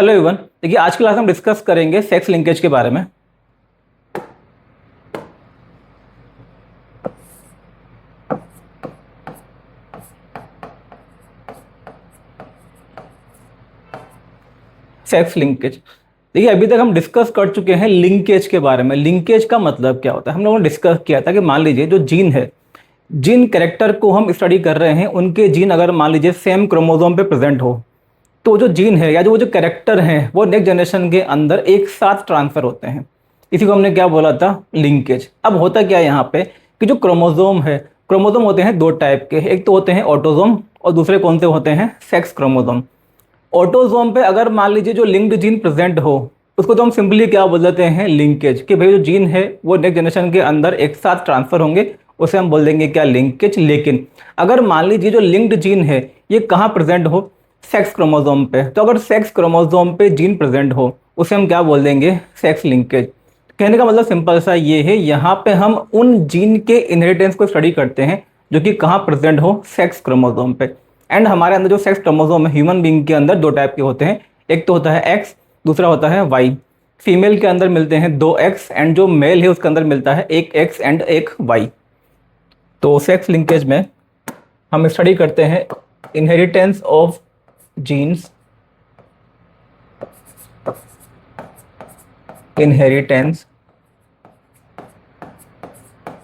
Hello everyone. देखिए आज की क्लास हम डिस्कस करेंगे सेक्स लिंकेज के बारे में। सेक्स लिंकेज, देखिए अभी तक हम डिस्कस कर चुके हैं लिंकेज के बारे में। लिंकेज का मतलब क्या होता है हम लोगों ने डिस्कस किया था कि मान लीजिए जो जीन है, जिन कैरेक्टर को हम स्टडी कर रहे हैं उनके जीन अगर मान लीजिए सेम क्रोमोसोम पे प्रेजेंट हो तो जो जीन है या जो वो जो कैरेक्टर हैं वो नेक्स्ट जनरेशन के अंदर एक साथ ट्रांसफर होते हैं। इसी को हमने क्या बोला था, लिंकेज। अब होता क्या है यहाँ पे कि जो क्रोमोसोम है, क्रोमोसोम होते हैं दो टाइप के, एक तो होते हैं ऑटोसोम और दूसरे कौन से होते हैं, सेक्स क्रोमोसोम। ऑटोसोम पे अगर मान लीजिए जो लिंक्ड जीन प्रेजेंट हो उसको तो हम सिंपली क्या बोल देते हैं, लिंकेज। कि भाई जो जीन है वो नेक्स्ट जनरेशन के अंदर एक साथ ट्रांसफर होंगे, उसे हम बोल देंगे क्या, लिंकेज। लेकिन अगर मान लीजिए जो लिंक्ड जीन है ये कहाँ प्रेजेंट हो, सेक्स क्रोमोसोम पे, तो अगर सेक्स क्रोमोसोम पे जीन प्रेजेंट हो उसे हम क्या बोल देंगे, सेक्स लिंकेज। कहने का मतलब सिंपल सा ये है, यहाँ पे हम उन जीन के इनहेरिटेंस को स्टडी करते हैं जो कि कहाँ प्रेजेंट हो, सेक्स क्रोमोसोम पे। एंड हमारे अंदर जो सेक्स क्रोमोसोम है ह्यूमन बीइंग के अंदर दो टाइप के होते हैं, एक तो होता है एक्स, दूसरा होता है वाई। फीमेल के अंदर मिलते हैं दो एक्स एंड जो मेल है उसके अंदर मिलता है एक एक्स एंड एक वाई। तो सेक्स लिंकेज में हम स्टडी करते हैं inheritance of genes, inheritance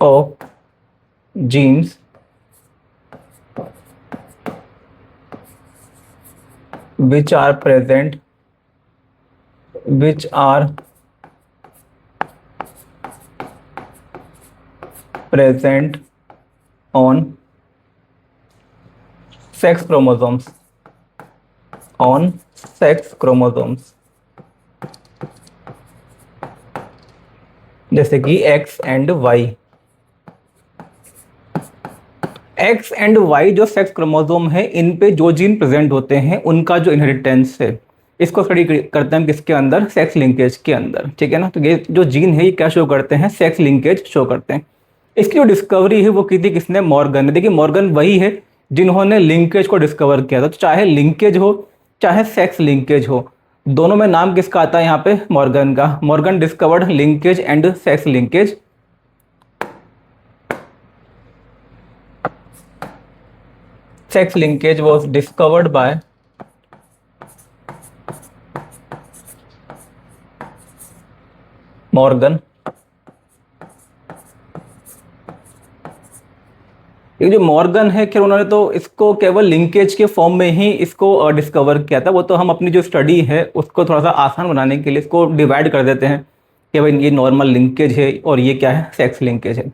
of genes which are present on sex chromosomes, जैसे कि X and Y. X and Y जो सेक्स क्रोमोसोम है इन पे जो जीन प्रेजेंट होते हैं उनका जो इनहेरिटेंस है इसको स्टडी करते हैं हम किसके अंदर, सेक्स लिंकेज के अंदर। ठीक है ना। तो ये जो जीन है ये क्या शो करते हैं, सेक्स लिंकेज शो करते हैं। इसकी जो डिस्कवरी है वो की थी किसने, मॉर्गन ने। देखिए मॉर्गन वही है जिन्होंने लिंकेज को डिस्कवर किया था। तो चाहे लिंकेज हो चाहे सेक्स लिंकेज हो, दोनों में नाम किसका आता है यहाँ पे, मॉर्गन का। Morgan discovered linkage and sex linkage. Sex linkage was discovered by Morgan. ये जो मॉर्गन है खैर उन्होंने तो इसको केवल लिंकेज के फॉर्म में ही इसको डिस्कवर किया था। वो तो हम अपनी जो स्टडी है उसको थोड़ा सा आसान बनाने के लिए इसको डिवाइड कर देते हैं कि भाई ये नॉर्मल लिंकेज है और ये क्या है, सेक्स लिंकेज है।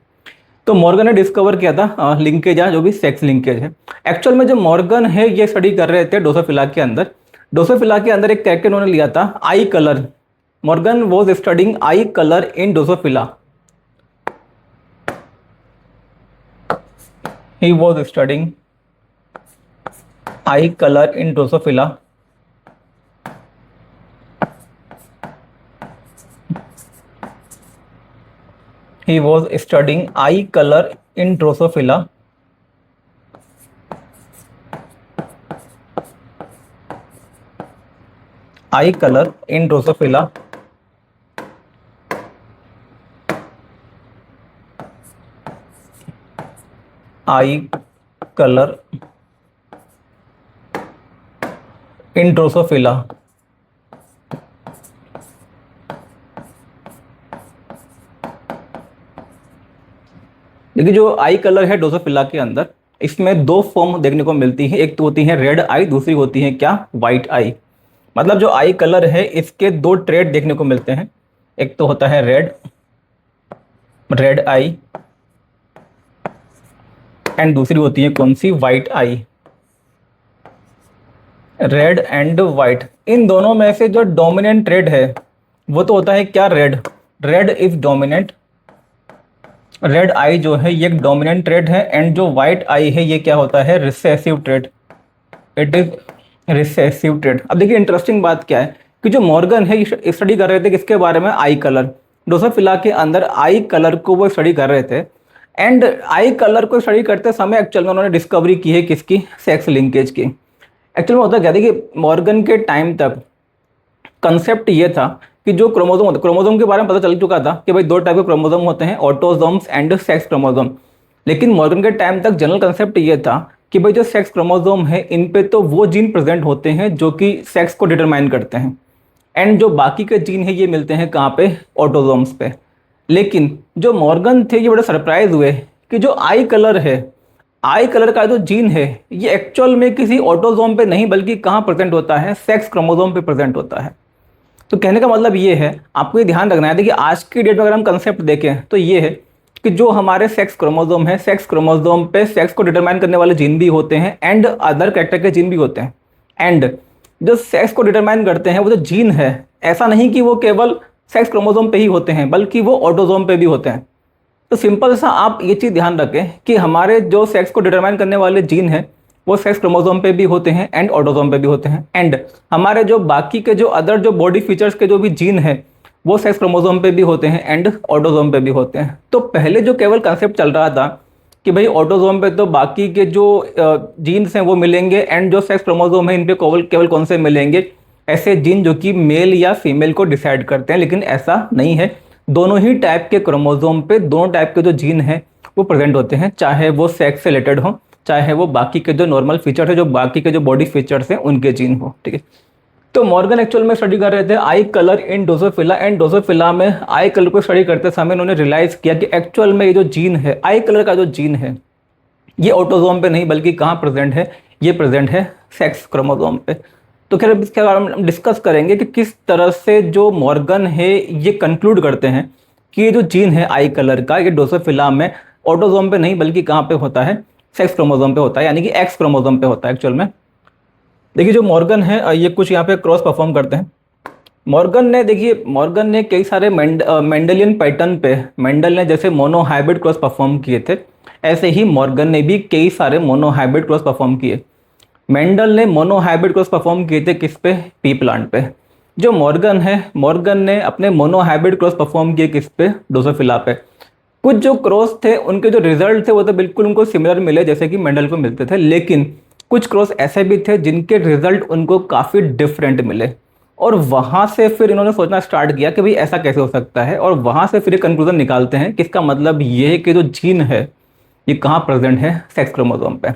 तो मॉर्गन ने डिस्कवर किया था लिंकेज या जो भी सेक्स लिंकेज है। एक्चुअल में जो मॉर्गन है ये स्टडी कर रहे थे ड्रोसोफिला के अंदर। ड्रोसोफिला के अंदर एक कैरेक्टर उन्होंने लिया था, आई colour. Morgan was studying I colour in Drosophila. He was studying eye color in Drosophila. He was studying eye color in Drosophila. Eye color in Drosophila. I colour in Drosophila. देखिए जो eye colour है Drosophila के अंदर, इसमें दो form देखने को मिलती है, एक तो होती है रेड आई, दूसरी होती है क्या, वाइट आई। मतलब जो आई कलर है इसके दो ट्रेड देखने को मिलते हैं, एक तो होता है रेड आई एंड दूसरी होती है कौन सी, white eye. Red and white, इन दोनों में से जो डोमिनेंट ट्रेड है वो तो होता है क्या, रेड इज डोमिनेंट। रेड आई जो है ये एक डोमिनेंट ट्रेड है एंड जो वाइट आई है ये क्या होता है, recessive trade. It is recessive trade. अब देखिए इंटरेस्टिंग बात क्या है कि जो मॉर्गन है स्टडी कर रहे थे किसके बारे में, आई कलर। ड्रोसोफिला के अंदर आई कलर को वो स्टडी कर रहे थे एंड आई कलर को स्टडी करते समय एक्चुअल में उन्होंने डिस्कवरी की है किसकी, सेक्स लिंकेज की। एक्चुअल में होता क्या, देखिए मॉर्गन के टाइम तक कंसेप्ट ये था कि जो क्रोमोसोम होते, क्रोमोसोम के बारे में पता चल चुका था कि भाई दो टाइप के क्रोमोसोम होते हैं, ऑटोसोम्स एंड सेक्स क्रोमोसोम। लेकिन मॉर्गन के टाइम तक जनरल कंसेप्ट ये था कि भाई जो सेक्स क्रोमोसोम है इन पे तो वो जीन प्रेजेंट होते हैं जो कि सेक्स को डिटरमाइन करते हैं, एंड जो बाकी के जीन है ये मिलते हैं कहाँ पे, ऑटोसोम्स पे। लेकिन जो मॉर्गन थे ये बड़े सरप्राइज हुए कि जो आई कलर है, आई कलर का जो जीन है ये एक्चुअल में किसी ऑटोसोम पे नहीं बल्कि कहाँ प्रेजेंट होता है, सेक्स क्रोमोसोम पे प्रेजेंट होता है। तो कहने का मतलब ये है, आपको ये ध्यान रखना है, देखिए आज की डेट में अगर हम कंसेप्ट देखें तो ये है कि जो हमारे सेक्स क्रोमोसोम है, सेक्स क्रोमोसोम पे सेक्स को डिटरमाइन करने वाले जीन भी होते हैं एंड अदर कैरेक्टर के जीन भी होते हैं। एंड जो सेक्स को डिटरमाइन करते हैं वो जो जीन है, ऐसा नहीं कि वो केवल सेक्स क्रोमोसोम पे ही होते हैं बल्कि वो ऑटोसोम पे भी होते हैं। तो सिंपल सा आप ये चीज़ ध्यान रखें कि हमारे जो सेक्स को डिटरमाइन करने वाले जीन हैं वो सेक्स क्रोमोसोम पे भी होते हैं एंड ऑटोसोम पे भी होते हैं, एंड हमारे जो बाकी के जो अदर जो बॉडी फीचर्स के जो भी जीन है वो सेक्स क्रोमोसोम पे भी होते हैं एंड ऑटोसोम पे भी होते हैं। तो पहले जो केवल कंसेप्ट चल रहा था कि भाई ऑटोसोम पे तो बाकी के जो जीन्स हैं वो मिलेंगे एंड जो सेक्स क्रोमोसोम है इन पे केवल कौन से मिलेंगे, ऐसे जीन जो कि मेल या फीमेल को डिसाइड करते हैं। लेकिन ऐसा नहीं है, दोनों ही टाइप के क्रोमोसोम पे दोनों टाइप के जो जीन हैं वो प्रेजेंट होते हैं, चाहे वो सेक्स से रिलेटेड हो चाहे वो बाकी के जो नॉर्मल फीचर्स है, जो बाकी के जो बॉडी फीचर्स हैं उनके जीन हो। ठीक है, तो मॉर्गन एक्चुअल में स्टडी कर रहे थे आई colour in Drosophila, and Drosophila में आई कलर को स्टडी करते समय उन्होंने रियलाइज किया कि एक्चुअल में ये जो जीन है, आई कलर का जो जीन है ये ऑटोसोम पे नहीं बल्कि कहाँ प्रेजेंट है, ये प्रेजेंट है सेक्स क्रोमोसोम पे। तो खैर इसके बारे में हम डिस्कस करेंगे कि किस तरह से जो मॉर्गन है ये कंक्लूड करते हैं कि ये जो जीन है आई कलर का ये ड्रोसोफिला में ऑटोसोम पे नहीं बल्कि कहाँ पे होता है, सेक्स क्रोमोसोम पे होता है, यानी कि एक्स क्रोमोसोम पे होता है एक्चुअल में। देखिए जो मॉर्गन है ये कुछ यहाँ पे क्रॉस परफॉर्म करते हैं। मॉर्गन ने कई सारे मेंडेलियन पैटर्न पे, मेंडल ने जैसे मोनोहाइब्रिड क्रॉस परफॉर्म किए थे ऐसे ही मॉर्गन ने भी कई सारे मोनोहाइब्रिड क्रॉस परफॉर्म किए। मेंडल ने मोनोहाइब्रिड क्रॉस परफॉर्म किए थे किस पे, पी प्लांट पे। जो मॉर्गन है, मॉर्गन ने अपने मोनोहाइब्रिड क्रॉस परफॉर्म किए किस पे, ड्रोसोफिला पे। कुछ जो क्रॉस थे उनके जो रिजल्ट थे वो तो बिल्कुल उनको सिमिलर मिले जैसे कि मेंडल को मिलते थे, लेकिन कुछ क्रॉस ऐसे भी थे जिनके रिजल्ट उनको काफ़ी डिफरेंट मिले, और वहाँ से फिर इन्होंने सोचना स्टार्ट किया कि भाई ऐसा कैसे हो सकता है, और वहाँ से फिर एक कंक्लूजन निकालते हैं कि इसका मतलब ये है कि जो जीन है ये कहाँ प्रेजेंट है, सेक्स क्रोमोसोम पे।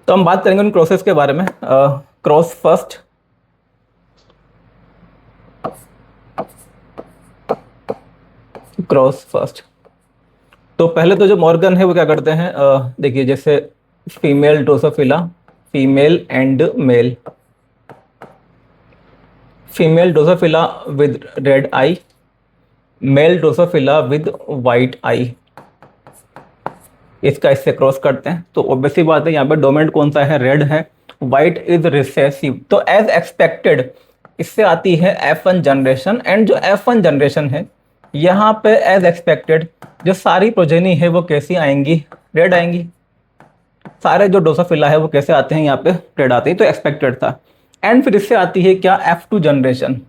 तो हम बात करेंगे उन क्रॉसेस के बारे में। Cross first, cross first. तो पहले तो जो मॉर्गन है वो क्या करते हैं, देखिए जैसे female drosophila, female and male, female drosophila with red eye, male drosophila with white eye, इसका इससे क्रॉस करते हैं। तो ऑब्वियसली बात है यहाँ पे डोमिनेंट कौन सा है, रेड है, वाइट इज रिसेसिव। तो एज एक्सपेक्टेड इससे आती है F1 जनरेशन, एंड जो F1 जनरेशन है यहाँ पे एज एक्सपेक्टेड जो सारी प्रोजेनी है वो कैसी आएंगी, रेड आएंगी। सारे जो ड्रोसोफिला है वो कैसे आते हैं, यहाँ पे रेड आते हैं, तो एक्सपेक्टेड था। एंड फिर इससे आती है क्या, F2 जनरेशन।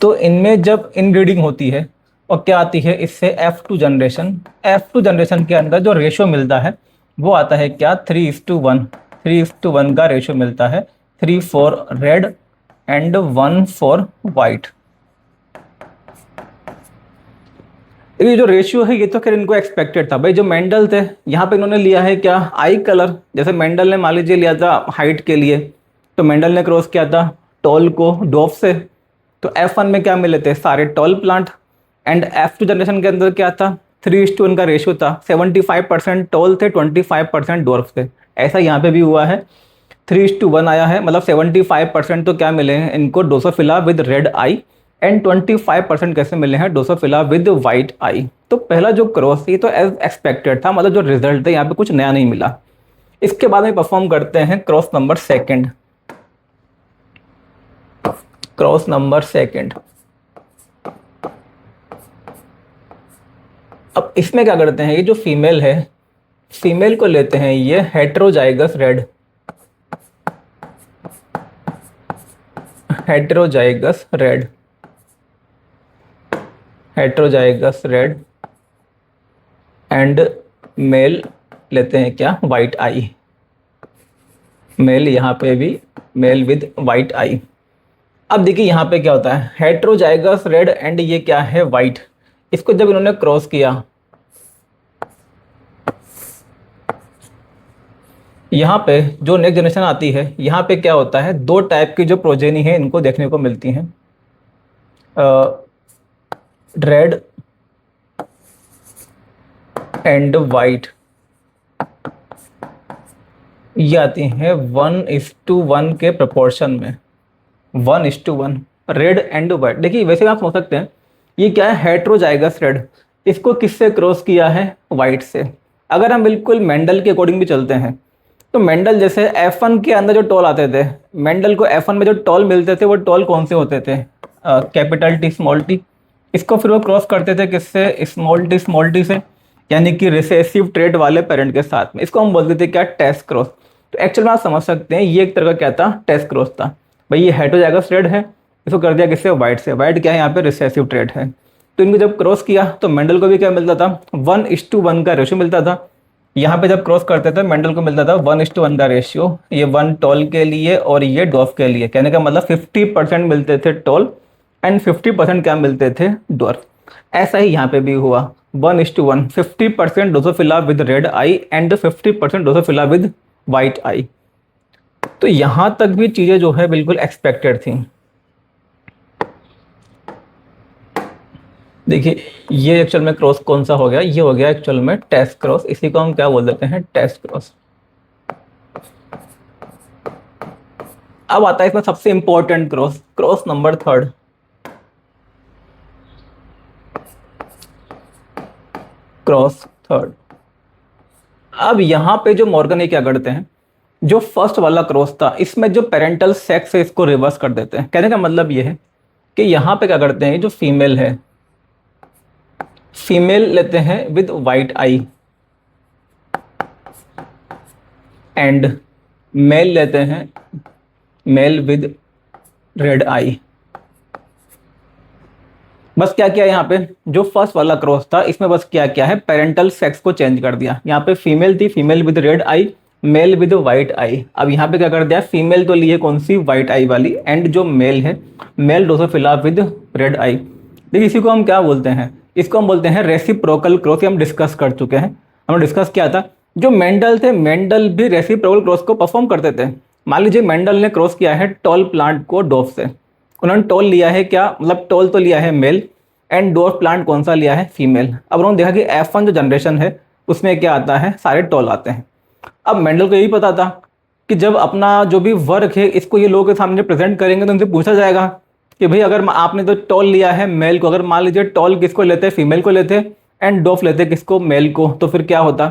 तो इनमें जब इनब्रीडिंग होती है और क्या आती है इससे F2 जनरेशन, F2 जनरेशन के अंदर जो रेशियो मिलता है वो आता है क्या, 3:1, 3:1 का रेशियो मिलता है, 3 for red and 1 for white. ये जो रेशियो है ये तो खैर इनको एक्सपेक्टेड था। भाई जो मेंडल थे यहाँ पे इन्होंने लिया है क्या, आई कलर। जैसे मेंडल ने मान लीजिए लिया था हाइट के लिए, तो मेंडल ने क्रॉस किया था टॉल को डॉफ से, तो F1 में क्या मिले थे, सारे tall plant. And F2 generation के अंदर क्या था, 3:1 का रेशियो था, 75% टॉल थे, 25% डॉर्फ थे। ऐसा यहाँ पे भी हुआ है, 3:1 आया है, मतलब 75% तो क्या मिले हैं इनको, Drosophila with red eye, and 25% कैसे मिले हैं, ड्रोसोफिला विद वाइट आई। तो पहला जो क्रॉस ये तो एज एक्सपेक्टेड था, मतलब जो रिजल्ट है यहाँ पे कुछ नया नहीं मिला। इसके बाद में परफॉर्म करते हैं cross number second, cross number second. अब इसमें क्या करते हैं, ये जो फीमेल है, फीमेल को लेते हैं ये heterozygous red, heterozygous red, heterozygous red, and male लेते हैं क्या, वाइट आई, मेल यहाँ पे भी मेल विद वाइट आई। अब देखिए यहाँ पे क्या होता है, हेट्रोजाइगस रेड एंड ये क्या है, वाइट। इसको जब इन्होंने क्रॉस किया, यहाँ पे जो नेक्स्ट जनरेशन आती है, यहाँ पे क्या होता है, दो टाइप की जो प्रोजेनी है इनको देखने को मिलती हैं, रेड एंड वाइट। ये आती हैं 1:1 के प्रोपोर्शन में, 1:1 रेड एंड वाइट। देखिए वैसे आप समझ सकते हैं ये क्या है, हेट्रोजाइगस रेड। इसको किससे क्रॉस किया है, वाइट से। अगर हम बिल्कुल मेंडल के अकॉर्डिंग भी चलते हैं तो मेंडल जैसे F1 के अंदर जो टॉल आते थे, मेंडल को F1 में जो टॉल मिलते थे वो टॉल कौन से होते थे, कैपिटल टी स्मॉल टी। इसको फिर वो क्रॉस करते थे किससे, स्मॉल टी से, यानी कि रिसेसिव ट्रेट वाले पेरेंट के साथ में। इसको हम बोलते थे क्या, टेस्ट क्रॉस। तो एक्चुअल में आप समझ सकते हैं ये एक तरह का क्या था, टेस्ट क्रॉस था। भाई ये हेट्रोजाइगस रेड है, इसको कर दिया किससे, वाइट से। वाइट क्या है, यहाँ पे रिसेसिव ट्रेट है। तो इनको जब क्रॉस किया तो मेंडल को भी क्या मिलता था, 1:1 का रेशियो मिलता था। यहाँ पे जब क्रॉस करते थे मेंडल को मिलता था 1:1 का रेशियो, ये 1 टॉल के लिए और ये डॉर्फ के लिए। कहने का मतलब 50% मिलते थे टॉल एंड 50% क्या मिलते थे, डॉर्फ। ऐसा ही यहाँ पे भी हुआ, 1:1, 50% drosophila with red eye and 50% drosophila with white eye. तो यहाँ तक भी चीज़ें जो है बिल्कुल एक्सपेक्टेड थी। देखिए ये एक्चुअल में क्रॉस कौन सा हो गया, ये हो गया एक्चुअल में टेस्ट क्रॉस। इसी को हम क्या बोल देते हैं, टेस्ट क्रॉस। अब आता है इसमें सबसे important cross, cross number 3, cross 3। अब यहाँ पे जो मॉर्गन ये क्या करते हैं, जो फर्स्ट वाला क्रॉस था इसमें जो पेरेंटल सेक्स है इसको रिवर्स कर देते हैं। कहने का मतलब ये है कि यहाँ पे क्या करते हैं, जो फीमेल है, फीमेल लेते हैं with white eye and male लेते हैं, मेल विद रेड आई। बस क्या किया यहाँ पे, जो फर्स्ट वाला क्रॉस था इसमें बस क्या किया है, पेरेंटल सेक्स को चेंज कर दिया। यहाँ पे फीमेल थी, female with red eye, male with white eye. अब यहाँ पे क्या कर दिया, फीमेल तो लिए कौन सी, वाइट आई वाली, एंड जो मेल है, मेल ड्रोसोफिला विद रेड आई। देखिए इसी को हम क्या बोलते हैं, इसको हम बोलते हैं रेसिप्रोकल क्रॉस। हम डिस्कस कर चुके हैं, हमने डिस्कस किया था। जो मेंडल थे, मेंडल भी रेसिप्रोकल क्रॉस को परफॉर्म करते थे। मान लीजिए मेंडल ने क्रॉस किया है टॉल प्लांट को डॉफ से, उन्होंने टॉल लिया है क्या, मतलब टॉल तो लिया है मेल एंड डॉर्फ प्लांट कौन सा लिया है, फीमेल। अब उन्होंने देखा कि F1 जो जनरेशन है उसमें क्या आता है, सारे टॉल आते हैं। अब मेंडल को यही पता था कि जब अपना जो भी वर्क है इसको ये लोगों के सामने प्रेजेंट करेंगे तो उनसे पूछा जाएगा कि भाई अगर आपने तो टॉल लिया है मेल को, अगर मान लीजिए टॉल किसको लेते, फीमेल को लेते, एंड डॉफ लेते किसको, मेल को, तो फिर क्या होता।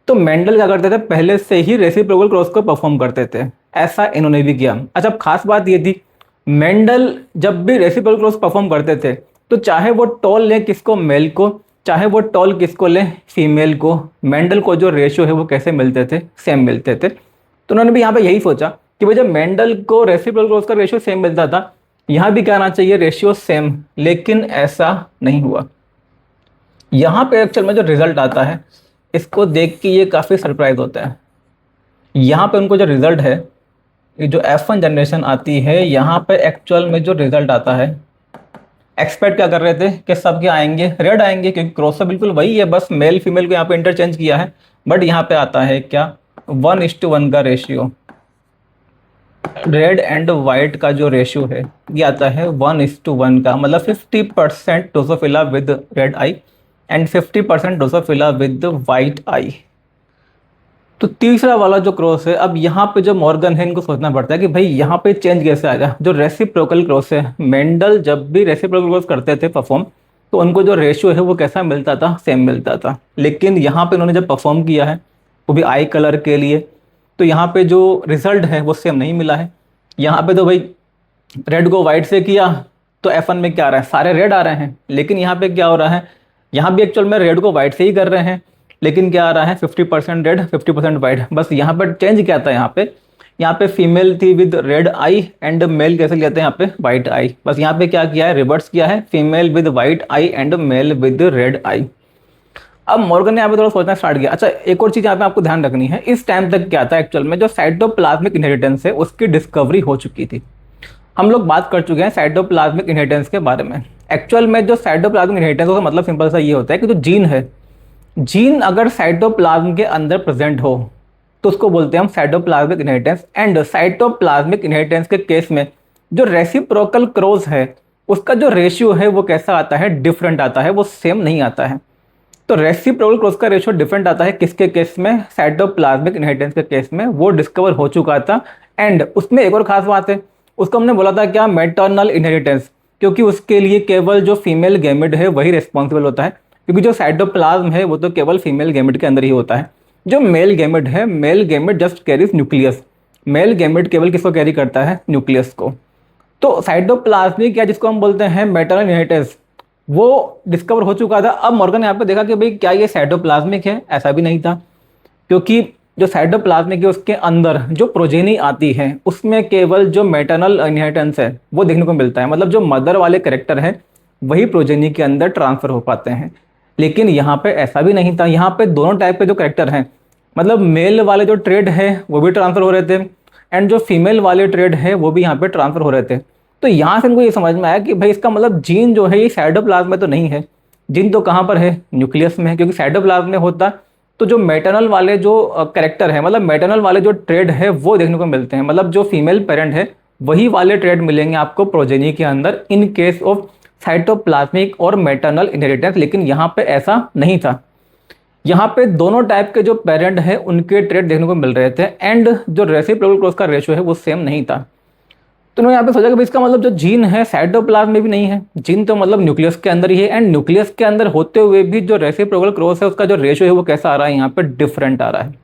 तो मेंडल क्या करते थे, पहले से ही रेसिप्रोकल क्रॉस को परफॉर्म करते थे। ऐसा इन्होंने भी किया। अच्छा अब खास बात ये थी, मेंडल जब भी रेसिप्रोकल क्रॉस परफॉर्म करते थे तो चाहे वो टॉल ले किसको, मेल को, चाहे वो टॉल किसको ले, फीमेल को, मेंडल को जो रेशियो है वो कैसे मिलते थे, सेम मिलते थे। तो उन्होंने भी यहाँ पे यही सोचा कि भाई जब मेंडल को रेसिप्रोकल क्रॉस का रेशियो सेम मिलता था, यहाँ भी क्या आना चाहिए, रेशियो सेम। लेकिन ऐसा नहीं हुआ। यहाँ पे एक्चुअल में जो रिजल्ट आता है इसको देख के ये काफ़ी सरप्राइज होता है। यहाँ पे उनको जो रिजल्ट है, ये जो F1 जनरेशन आती है, यहाँ पे एक्चुअल में जो रिजल्ट आता है, एक्सपेक्ट क्या कर रहे थे कि सब क्या आएंगे, रेड आएंगे, क्योंकि क्रॉस तो बिल्कुल वही है, बस मेल फीमेल को यहाँ पे इंटरचेंज किया है। बट यहाँ पे आता है क्या, 1:1 का रेशियो। रेड एंड वाइट का जो रेशियो है ये आता है 1:1 का, मतलब 50% drosophila with red eye and 50% drosophila with white eye. तो तीसरा वाला जो क्रॉस है, अब यहाँ पे जो मॉर्गन है इनको सोचना पड़ता है कि भाई यहाँ पे चेंज कैसे आ गया। जो रेसिप्रोकल क्रॉस है, मेंडल जब भी रेसिप्रोकल क्रॉस करते थे परफॉर्म, तो उनको जो रेशियो है वो कैसा मिलता था, सेम मिलता था। लेकिन यहाँ पे उन्होंने जब परफॉर्म किया है वो भी आई कलर के लिए, तो यहाँ पे जो रिजल्ट है वो सेम नहीं मिला है। यहाँ पे तो भाई रेड को वाइट से किया तो F1 में क्या आ रहा है, सारे रेड आ रहे हैं। लेकिन यहाँ पे क्या हो रहा है, यहाँ भी एक्चुअल में रेड को वाइट से ही कर रहे हैं, लेकिन क्या आ रहा है, 50% रेड 50% वाइट। बस यहाँ पर चेंज क्या था, यहाँ पे फीमेल थी with red eye and male कैसे लिया था, यहाँ पे वाइट आई। बस यहाँ पे क्या किया है, रिवर्स किया है, female with white eye and male with red eye. अब मॉर्गन ने यहाँ पे थोड़ा सोचना स्टार्ट किया। अच्छा एक और चीज़ यहाँ पे आपको ध्यान रखनी है, इस टाइम तक क्या था एक्चुअल में, जो साइटोप्लाज्मिक इनहेरिटेंस है उसकी डिस्कवरी हो चुकी थी। हम लोग बात कर चुके हैं साइटोप्लाज्मिक इनहेरिटेंस के बारे में। एक्चुअल में जो साइटोप्लाज्मिक इनहेरिटेंस का मतलब सिंपल सा ये होता है कि जो जीन है, जीन अगर साइटोप्लाज्म के अंदर प्रेजेंट हो तो उसको बोलते हैं हम cytoplasmic inheritance. And cytoplasmic inheritance के केस में जो रेसिप्रोकल क्रॉस है उसका जो रेशियो है वो कैसा आता है, डिफरेंट आता है, वो सेम नहीं आता है। तो रेसिप्रोकल क्रॉस का रेशियो डिफरेंट आता है किसके केस में, साइटोप्लाज्मिक इनहेरिटेंस के केस में। वो डिस्कवर हो चुका था। एंड उसमें एक और खास बात है, उसको हमने बोला था क्या, मैटरनल इनहेरिटेंस, क्योंकि उसके लिए केवल जो फीमेल गैमेट है वही रिस्पॉन्सिबल होता है, क्योंकि जो साइटोप्लाज्म है वो तो केवल फीमेल गैमेट के अंदर ही होता है। जो मेल गैमेट है, male gamete just carries nucleus, male gamete केवल किसको कैरी करता है, न्यूक्लियस को। तो साइटोप्लाज्मिक या जिसको हम बोलते हैं मैटरनल इनहेरिटेंस वो डिस्कवर हो चुका था। अब मॉर्गन ने यहाँ पे देखा कि भाई क्या ये साइटोप्लाज्मिक है, ऐसा भी नहीं था, क्योंकि जो साइटोप्लाज्मिक है उसके अंदर जो प्रोजेनी आती है उसमें केवल जो मैटरनल इनहेरिटेंस है वो देखने को मिलता है, मतलब जो मदर वाले करेक्टर है वही प्रोजेनी के अंदर ट्रांसफर हो पाते हैं। लेकिन यहाँ पे ऐसा भी नहीं था, यहाँ पे दोनों टाइप के जो करेक्टर हैं, मतलब मेल वाले जो ट्रेड है वो भी ट्रांसफर हो रहे थे एंड जो फीमेल वाले ट्रेड है वो भी यहाँ पे ट्रांसफर हो रहे थे। तो यहाँ से इनको ये समझ में आया कि भाई इसका मतलब जीन जो है ये साइटोप्लाज्म में तो नहीं है, जीन तो कहाँ पर है, न्यूक्लियस में है। क्योंकि साइटोप्लाज्म में होता तो जो मैटरनल वाले जो कैरेक्टर है, मतलब मैटरनल वाले जो ट्रेड है वो देखने को मिलते हैं, मतलब जो फीमेल पेरेंट है वही वाले ट्रेड मिलेंगे आपको प्रोजेनी के अंदर इन केस ऑफ साइटोप्लाज्मिक और मैटरनल इनहेरिटेंस। लेकिन यहाँ पे ऐसा नहीं था, यहाँ पे दोनों टाइप के जो पेरेंट है उनके ट्रेड देखने को मिल रहे थे एंड जो रेसिप्रोकल क्रॉस का रेशियो है वो सेम नहीं था। तो उन्होंने यहाँ पे सोचा कि भाई इसका मतलब जो जीन है साइटोप्लाज्म में भी नहीं है, जीन तो मतलब न्यूक्लियस के अंदर ही है एंड न्यूक्लियस के अंदर होते हुए भी जो रेसिप्रोकल क्रॉस है उसका जो रेशियो है वो कैसा आ रहा है, यहाँ पे डिफरेंट आ रहा है।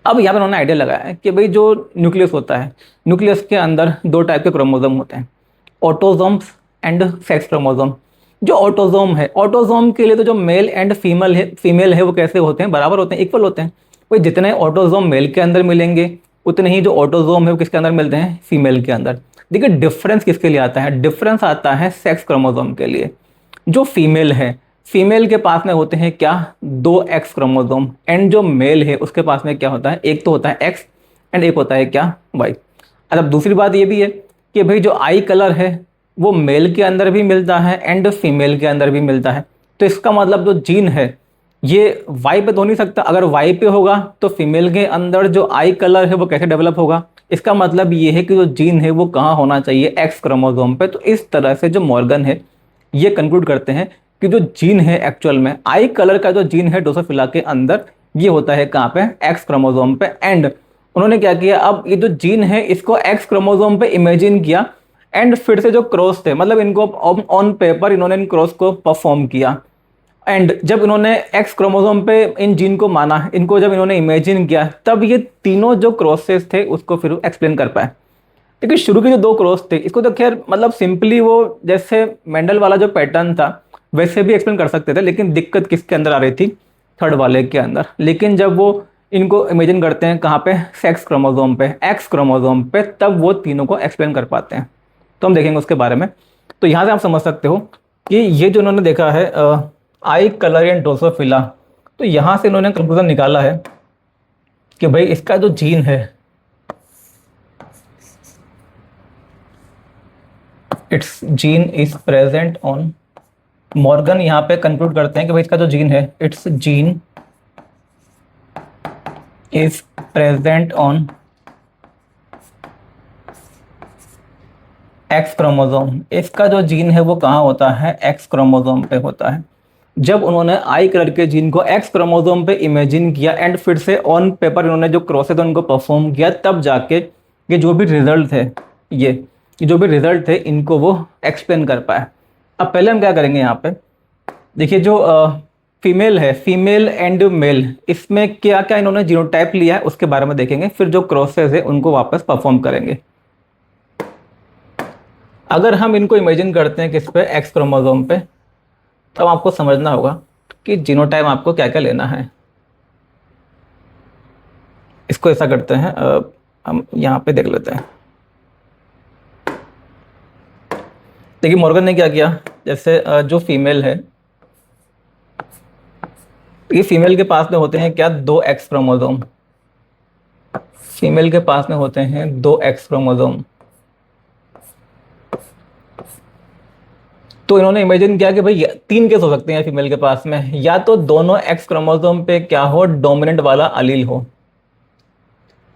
अब यहाँ पे उन्होंने आइडिया लगाया कि भाई जो न्यूक्लियस होता है, न्यूक्लियस के अंदर दो टाइप के क्रोमोसोम होते हैं, ऑटोसोम्स एंड सेक्स क्रोमोसोम। जो ऑटोसोम है, ऑटोसोम के लिए तो जो मेल एंड फीमेल है वो कैसे होते हैं, बराबर होते हैं, इक्वल होते हैं। भाई जितने ऑटोसोम मेल के अंदर मिलेंगे उतने ही जो ऑटोसोम है वो किसके अंदर मिलते हैं, फीमेल के अंदर। देखिए डिफरेंस किसके लिए आता है, डिफरेंस आता है सेक्स क्रोमोसोम के लिए। जो फीमेल है, फीमेल के पास में होते हैं क्या, दो एक्स क्रोमोसोम एंड जो मेल है उसके पास में क्या होता है, एक तो होता है एक्स एंड एक होता है क्या, वाई। अब दूसरी बात ये भी है कि भाई जो आई कलर है वो मेल के अंदर भी मिलता है एंड फीमेल के अंदर भी मिलता है। तो इसका मतलब जो जीन है ये वाई पे तो नहीं सकता, अगर वाई पे होगा तो फीमेल के अंदर जो आई कलर है वो कैसे डेवलप होगा। इसका मतलब ये है कि जो जीन है वो कहाँ होना चाहिए, एक्स क्रोमोसोम पे। तो इस तरह से जो मॉर्गन है ये कंक्लूड करते हैं कि जो जीन है एक्चुअल में आई कलर का जो जीन है ड्रोसोफिला के अंदर ये होता है कहाँ पे, एक्स क्रोमोसोम पे। एंड उन्होंने क्या किया, अब ये जो जीन है इसको एक्स क्रोमोसोम पे इमेजिन किया एंड फिर से जो क्रॉस थे, मतलब इनको ऑन पेपर इन्होंने इन क्रॉस को परफॉर्म किया। एंड जब इन्होंने एक्स क्रोमोसोम पे इन जीन को माना, इनको जब इन्होंने इमेजिन किया, तब ये तीनों जो क्रॉसेस थे उसको फिर एक्सप्लेन कर पाए। लेकिन शुरू के जो दो क्रॉस थे इसको तो खैर मतलब सिंपली वो जैसे मेंडल वाला जो पैटर्न था वैसे भी एक्सप्लेन कर सकते थे, लेकिन दिक्कत किसके अंदर आ रही थी, थर्ड वाले के अंदर। लेकिन जब वो इनको इमेजिन करते हैं कहाँ पे, सेक्स क्रोमोसोम पे, एक्स क्रोमोसोम पे, तब वो तीनों को एक्सप्लेन कर पाते हैं। तो हम देखेंगे उसके बारे में। तो यहाँ से आप समझ सकते हो कि ये जो उन्होंने देखा है आई कलर एंड ड्रोसोफिला, तो यहाँ से इन्होंने कंक्लूजन निकाला है कि भाई इसका जो जीन है it's gene is present on, Morgan यहाँ पे कंक्लूड करते हैं कि भाई इसका जो जीन है it's gene is present on x chromosome. इसका जो जीन है वो कहाँ होता है, एक्स क्रोमोसोम पे होता है। जब उन्होंने आई कलर के जीन को एक्स क्रोमोसोम पे इमेजिन किया एंड फिर से ऑन पेपर इन्होंने जो क्रॉसेस उनको परफॉर्म किया, तब जाके ये जो भी रिजल्ट थे ये जो भी रिजल्ट थे इनको वो एक्सप्लेन कर पाए। अब पहले हम क्या करेंगे, यहाँ पे देखिए जो फीमेल है, फीमेल एंड मेल, इसमें क्या क्या इन्होंने जीनोटाइप लिया है उसके बारे में देखेंगे, फिर जो क्रॉसेस है उनको वापस परफॉर्म करेंगे। अगर हम इनको इमेजिन करते हैं किस पे, एक्स क्रोमोसोम पे, तब आपको समझना होगा कि जीनोटाइप आपको क्या क्या लेना है। इसको ऐसा करते हैं, हम यहाँ पे देख लेते हैं। देखिए मॉर्गन ने क्या किया, जैसे जो फीमेल है, ये फीमेल के पास में होते हैं क्या, दो एक्स क्रोमोसोम, फीमेल के पास में होते हैं दो एक्स क्रोमोसोम। तो इन्होंने इमेजिन किया कि भाई तीन केस हो सकते हैं फीमेल के पास में, या तो दोनों एक्स क्रोमोसोम पे क्या हो, डोमिनेंट वाला अलील हो।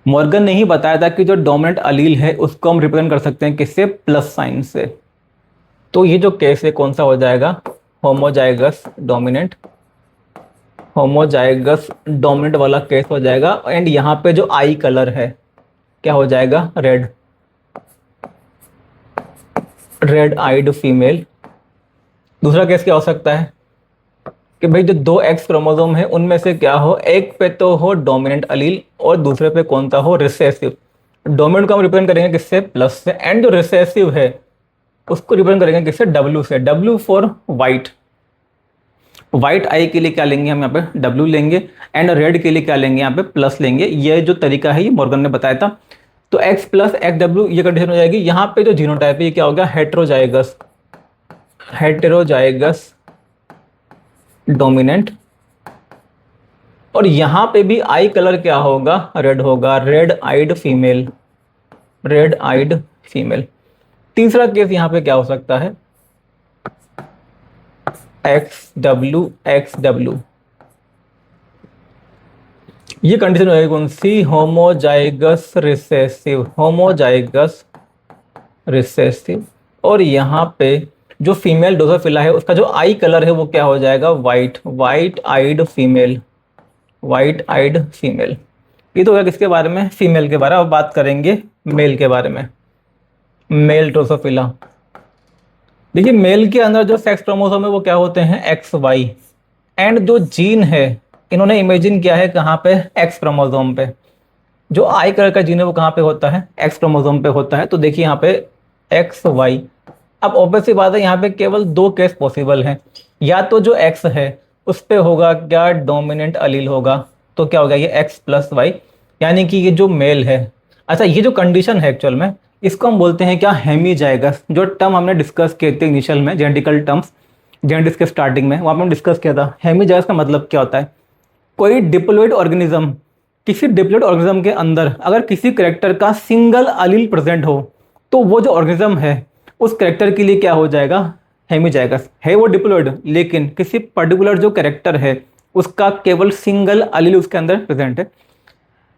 मॉर्गन ने ही बताया था कि जो डोमिनेंट अलील है उसको हम रिप्रेजेंट कर सकते हैं किससे, प्लस साइन से। तो ये जो केस है कौन सा हो जाएगा, होमोजाइगस डोमिनेंट, होमोजाइगस डोमिनेंट वाला केस हो जाएगा। एंड यहाँ पे जो आई कलर है क्या हो जाएगा, रेड, रेड आइड फीमेल। दूसरा केस क्या हो सकता है कि भाई जो दो एक्स क्रोमोसोम है उनमें से क्या हो, एक पे तो हो डोमिनेंट अलील और दूसरे पे कौन सा हो, रिसेसिव। डोमिनेंट को हम रिप्रेजेंट करेंगे किससे, प्लस से, एंड जो रिसेसिव है उसको रिप्रेजेंट करेंगे किससे, डब्ल्यू से। डब्ल्यू फॉर वाइट, व्हाइट आई के लिए क्या लेंगे हम यहाँ पे, डब्ल्यू लेंगे। एंड रेड के लिए क्या लेंगे, यहाँ पे प्लस लेंगे। ये जो तरीका है ये मॉर्गन ने बताया था। तो एक्स प्लस एक्स डब्ल्यू ये कंडीशन हो जाएगी। यहाँ पे जो जीनोटाइप है ये क्या हो गया, हेट्रोजाइगस, हेट्रोजाइगस डोमिनेंट। और यहाँ पे भी आई कलर क्या होगा, रेड होगा, red eyed female, red eyed female. तीसरा केस यहाँ पे क्या हो सकता है, एक्स डब्ल्यू, ये कंडीशन होगी कौन सी, होमोजाइगस रिसेसिव, होमोजाइगस रिसेसिव। और यहाँ पे जो फीमेल ड्रोसोफिला है उसका जो आई कलर है वो क्या हो जाएगा, white, white eyed female, white eyed female. ये तो होगा किसके बारे में, फीमेल के बारे में। अब बात करेंगे मेल के बारे में, मेल ड्रोसोफिला। देखिए मेल के अंदर जो सेक्स क्रोमोसोम है वो क्या होते हैं, एक्स वाई। एंड जो जीन है इन्होंने इमेजिन किया है कहाँ पे, एक्स क्रोमोसोम पे। जो आई कलर का जीन है वो कहाँ पे होता है, एक्स क्रोमोसोम पे होता है। तो देखिए यहाँ पे एक्स वाई। अब ऑब्वियस सी बात है यहाँ पे केवल दो केस पॉसिबल हैं, या तो जो एक्स है उस पे होगा क्या, डोमिनेंट अलील होगा, तो क्या होगा ये एक्स प्लस वाई, यानी कि ये जो मेल है। अच्छा ये जो कंडीशन है एक्चुअल में इसको हम बोलते हैं क्या, हेमीजाइगस। जो टर्म हमने डिस्कस किए थे इनिशियल में, जेनेटिकल टर्म्स, जेनेटिक्स के स्टार्टिंग में वहाँ पे हमने डिस्कस किया था। हेमीजाइगस का मतलब क्या होता है, कोई डिप्लॉइड ऑर्गेनिज्म, किसी डिप्लॉइड ऑर्गेनिज्म के अंदर अगर किसी करेक्टर का सिंगल अलील प्रेजेंट हो तो वो जो ऑर्गेनिज्म है उस करेक्टर के लिए क्या हो जाएगा, हेमीजाइगस। है वो डिप्लॉइड लेकिन किसी पर्टिकुलर जो करेक्टर है उसका केवल सिंगल अलील उसके अंदर प्रेजेंट है।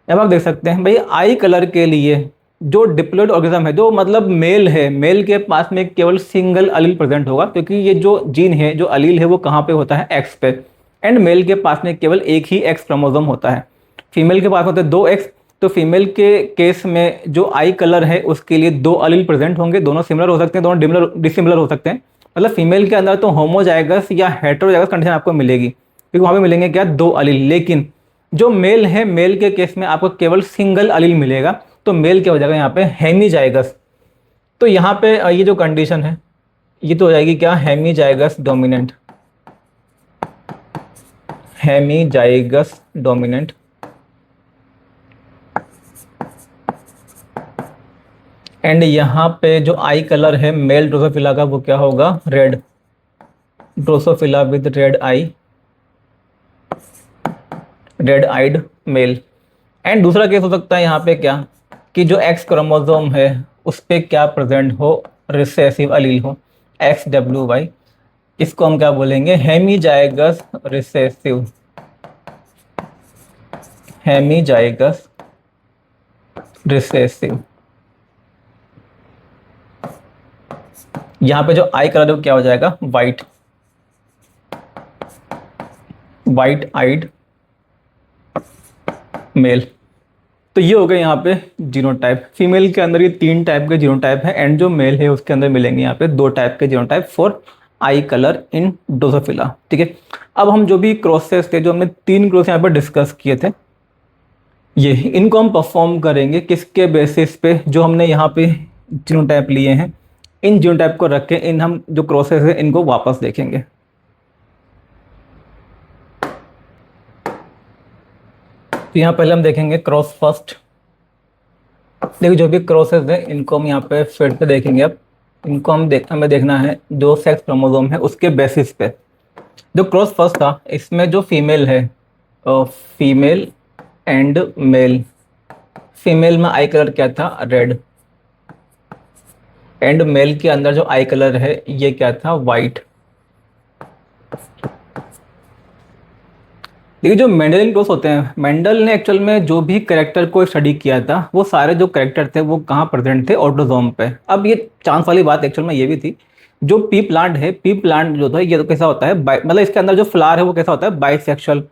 अब आप देख सकते हैं भाई आई कलर के लिए जो डिप्लॉइड ऑर्गेनिज्म है, जो मतलब मेल है, मेल के पास में केवल सिंगल अलील प्रेजेंट होगा, क्योंकि ये जो जीन है, जो अलील है वो कहाँ पे होता है, एक्स पे। एंड मेल के पास में केवल एक ही एक्स क्रोमोसोम होता है, फीमेल के पास होते हैं दो एक्स। तो फीमेल के केस में जो आई कलर है उसके लिए दो अलील प्रेजेंट होंगे, दोनों सिमिलर हो सकते हैं, दोनों डिसिमिलर हो सकते हैं। मतलब फीमेल के अंदर तो होमोजाइगस या हेटेरोजाइगस कंडीशन आपको मिलेगी, क्योंकि वहाँ पे मिलेंगे क्या, दो अलील। लेकिन जो मेल है, मेल के केस में आपको केवल सिंगल अलील मिलेगा। तो मेल क्या हो जाएगा यहाँ पे, हेमीजाइगस। तो यहाँ पे ये जो कंडीशन है ये तो हो जाएगी क्या, hemizygous dominant, hemizygous dominant. And यहाँ पे जो आई कलर है मेल ड्रोसोफिला का वो क्या होगा, red, Drosophila with red eye, red eyed male. And दूसरा केस हो सकता है यहाँ पे क्या, कि जो एक्स क्रोमोसोम है उस पे क्या प्रेजेंट हो, रिसेसिव अलील हो, एक्स डब्ल्यू वाई। इसको हम क्या बोलेंगे, हेमीजाइगस रिसेसिव, हेमीजाइगस रिसेसिव। यहाँ पे जो आई कलर है वो क्या हो जाएगा, वाइट, वाइट आइड मेल। तो ये हो गए यहाँ पे जीनोटाइप। फीमेल के अंदर ये तीन टाइप के जीनोटाइप है, एंड जो मेल है उसके अंदर मिलेंगे यहाँ पे दो टाइप के genotype for I colour in Drosophila. ठीक है, अब हम जो भी क्रॉसेस थे, जो हमने तीन क्रॉस यहाँ पे डिस्कस किए थे, ये इनको हम परफॉर्म करेंगे किसके बेसिस पे, जो हमने यहाँ पे जीनोटाइप लिए हैं इन जीनोटाइप को रख के इन हम जो क्रॉसेस है इनको वापस देखेंगे। तो यहाँ पहले हम देखेंगे क्रॉस फर्स्ट। देखिए जो भी क्रॉसेस है इनको हम यहाँ पे फिर से देखेंगे। अब इनको हमें देखना है जो सेक्स क्रोमोसोम है उसके बेसिस पे। जो क्रॉस फर्स्ट था इसमें जो फीमेल है, फीमेल एंड मेल, फीमेल में आई कलर क्या था, रेड। एंड मेल के अंदर जो आई कलर है ये क्या था, वाइट। देखिए जो मेंडलियन क्लोज होते हैं, मेंडल ने एक्चुअल में जो भी करेक्टर को स्टडी किया था वो सारे जो करेक्टर थे वो कहाँ प्रेजेंट थे, ऑटोजोम पे। अब ये चांस वाली बात एक्चुअल में ये भी थी, जो पी प्लांट है, पी प्लांट जो था ये तो कैसा होता है, मतलब इसके अंदर जो फ्लावर है वो कैसा होता है, बाइसेक्सुअल।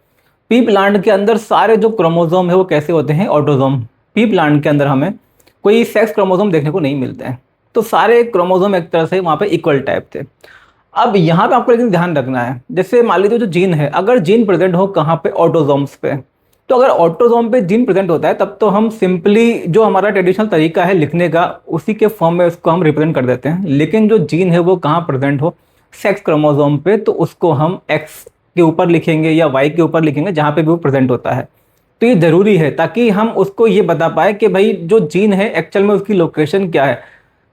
पी प्लांट के अंदर सारे जो क्रोमोजोम है वो कैसे होते हैं, ऑटोजोम। पी प्लांट के अंदर हमें कोई सेक्स क्रोमोजोम देखने को नहीं मिलते हैं, तो सारे क्रोमोजोम एक तरह से वहाँ पे इक्वल टाइप थे। अब यहाँ पे आपको लेकिन ध्यान रखना है, जैसे मान लीजिए जो जीन है, अगर जीन प्रेजेंट हो कहाँ पे, ऑटोजोम्स पे, तो अगर ऑटोजोम पे जीन प्रेजेंट होता है तब तो हम सिंपली जो हमारा ट्रेडिशनल तरीका है लिखने का उसी के फॉर्म में उसको हम रिप्रेजेंट कर देते हैं। लेकिन जो जीन है वो कहाँ प्रेजेंट हो, सेक्स क्रोमोजोम पे, तो उसको हम एक्स के ऊपर लिखेंगे या वाई के ऊपर लिखेंगे, जहाँ पे भी वो प्रेजेंट होता है। तो ये जरूरी है ताकि हम उसको ये बता पाए कि भाई जो जीन है एक्चुअल में उसकी लोकेशन क्या है।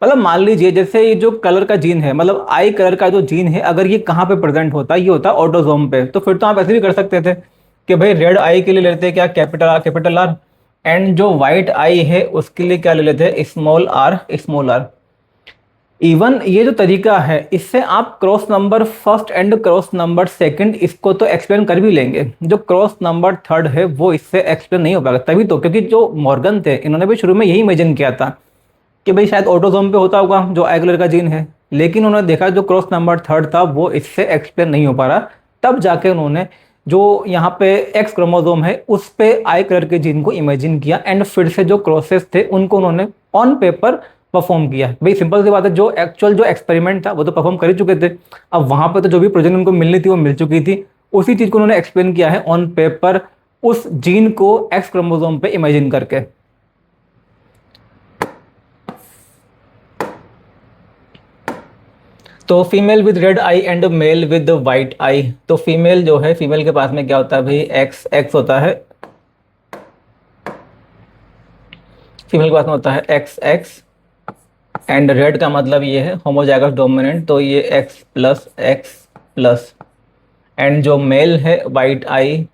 मतलब मान लीजिए जैसे ये जो कलर का जीन है, मतलब आई कलर का जो जीन है, अगर ये कहाँ पे प्रेजेंट होता है, ये होता है ऑटोजोम पे, तो फिर तो आप ऐसे भी कर सकते थे कि भाई रेड आई के लिए लेते हैं क्या, कैपिटल आर, एंड जो वाइट आई है उसके लिए क्या ले लेते हैं, small R, small R. Even ये जो तरीका है इससे आप cross number first and cross number second इसको तो एक्सप्लेन कर भी लेंगे, जो क्रॉस नंबर थर्ड है वो इससे एक्सप्लेन नहीं हो पाएगा। तभी तो, क्योंकि जो मॉर्गन थे इन्होंने भी शुरू में यही इमेजिन किया था कि भाई शायद ऑटोजोम पे होता होगा जो आई कलर का जीन है, लेकिन उन्होंने देखा जो क्रॉस नंबर थर्ड था वो इससे एक्सप्लेन नहीं हो पा रहा, तब जाके उन्होंने जो यहाँ पे एक्स क्रोमोजोम है उस पे आई कलर के जीन को इमेजिन किया, एंड फिर से जो क्रॉसेस थे उनको उन्होंने ऑन पेपर परफॉर्म किया। भाई सिंपल सी बात है, जो एक्चुअल जो एक्सपेरिमेंट था वो तो परफॉर्म कर ही चुके थे, अब वहां पे तो जो भी प्रोजेक्ट उनको मिलनी थी वो मिल चुकी थी, उसी चीज को उन्होंने एक्सप्लेन किया है ऑन पेपर, उस जीन को एक्स क्रोमोजोम पे इमेजिन करके। तो female with red eye and male with white eye, तो फीमेल जो है, फीमेल के पास में क्या होता है भाई, एक्स एक्स होता है, फीमेल के पास में होता है एक्स एक्स, एंड रेड का मतलब ये है होमोजाइगस डोमिनेंट, तो ये एक्स प्लस, एंड जो मेल है वाइट आई,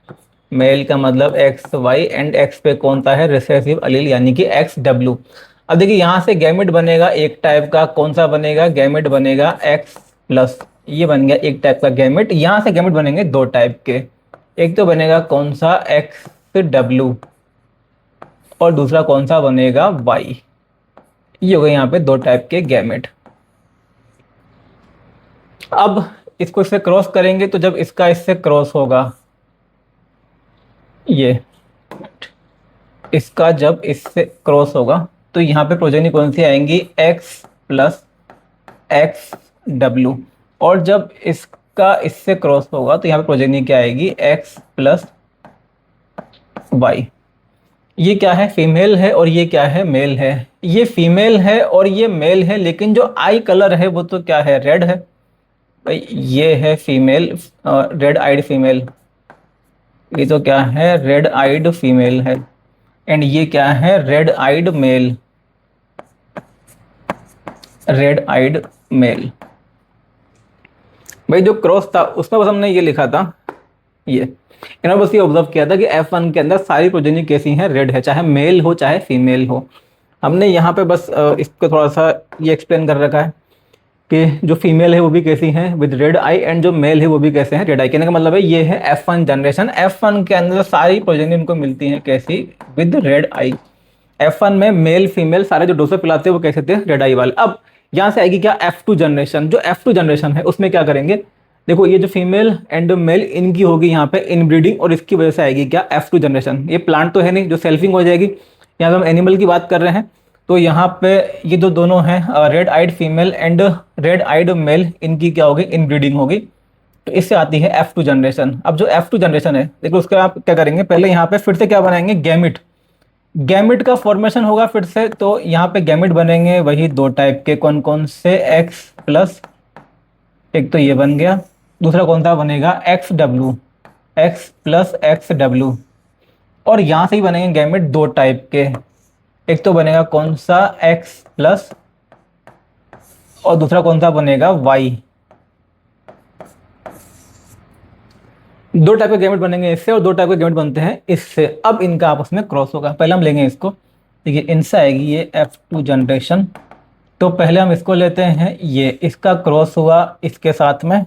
मेल का मतलब एक्स वाई, एंड एक्स पे कौन सा है, रिसेसिव अलील यानी कि एक्स डब्ल्यू। अब देखिए यहाँ से गैमेट बनेगा एक टाइप का, कौन सा बनेगा, गैमेट बनेगा एक्स प्लस, ये बन गया एक टाइप का गैमेट। यहाँ से गैमेट बनेंगे दो टाइप के, एक तो बनेगा कौन सा, एक्स डब्ल्यू, और दूसरा कौन सा बनेगा, वाई। ये हो गए यहाँ पे दो टाइप के गैमेट। अब इसको इससे क्रॉस करेंगे, तो जब इसका इससे क्रॉस होगा, ये इसका जब इससे क्रॉस होगा तो यहाँ पे प्रोजेनी कौन सी आएंगी, एक्स प्लस एक्स डब्ल्यू, और जब इसका इससे क्रॉस होगा तो यहाँ पे प्रोजेनी क्या आएगी, एक्स प्लस वाई। ये क्या है, फीमेल है और ये क्या है, मेल है। ये फीमेल है और ये मेल है, लेकिन जो आई कलर है वो तो क्या है, रेड है भाई। ये है फीमेल, रेड आइड फीमेल, ये तो क्या है, रेड आइड फीमेल है, एंड ये क्या है, red eyed male, red eyed male. भाई जो क्रॉस था उसमें बस हमने ये लिखा था, ये इन्होंने बस ये ऑब्जर्व किया था कि F1 के अंदर सारी प्रोजेनी कैसी हैं, रेड है, चाहे मेल हो चाहे फीमेल हो। हमने यहाँ पे बस इसको थोड़ा सा ये एक्सप्लेन कर रखा है कि जो फीमेल है वो भी कैसी हैं विद रेड आई, एंड जो मेल है वो भी कैसे हैं, रेड आई। कहने का मतलब है ये है F1 जनरेशन, F1 के अंदर सारी प्रोजेनी इनको मिलती हैं कैसी, विद रेड आई। F1 में मेल फीमेल सारे जो डोसे पिलाते हैं वो कैसे थे, रेड आई वाले। अब यहाँ से आएगी क्या, F2 जनरेशन। जो F2 जनरेशन है उसमें क्या करेंगे, देखो ये जो फीमेल एंड मेल इनकी होगी यहाँ पे इनब्रीडिंग, और इसकी वजह से आएगी क्या, F2 जनरेशन। ये प्लांट तो है नहीं जो सेल्फिंग हो जाएगी, यहाँ पे हम एनिमल की बात कर रहे हैं, तो यहाँ पे ये जो दोनों हैं red eyed female and red eyed male, इनकी क्या होगी, इनब्रीडिंग होगी, तो इससे आती है F2 जनरेशन। अब जो F2 जनरेशन है देखो उसका आप क्या करेंगे, पहले यहाँ पे फिर से क्या बनाएंगे, गैमिट, गैमिट का फॉर्मेशन होगा फिर से, तो यहाँ पे गैमिट बनेंगे वही दो टाइप के, कौन कौन से, एक्स प्लस, एक तो ये बन गया, दूसरा कौन सा बनेगा, x W, x plus X W, और यहाँ से ही बनेंगे गैमेट दो टाइप के, एक तो बनेगा कौन सा, एक्स प्लस, और दूसरा कौन सा बनेगा, वाई। दो टाइप के गैमेट बनेंगे इससे, और दो टाइप के गैमेट बनते हैं इससे। अब इनका आपस में क्रॉस होगा, पहले हम लेंगे इसको, देखिए इनसे आएगी ये F2 जनरेशन, तो पहले हम इसको लेते हैं, ये इसका क्रॉस हुआ इसके साथ में,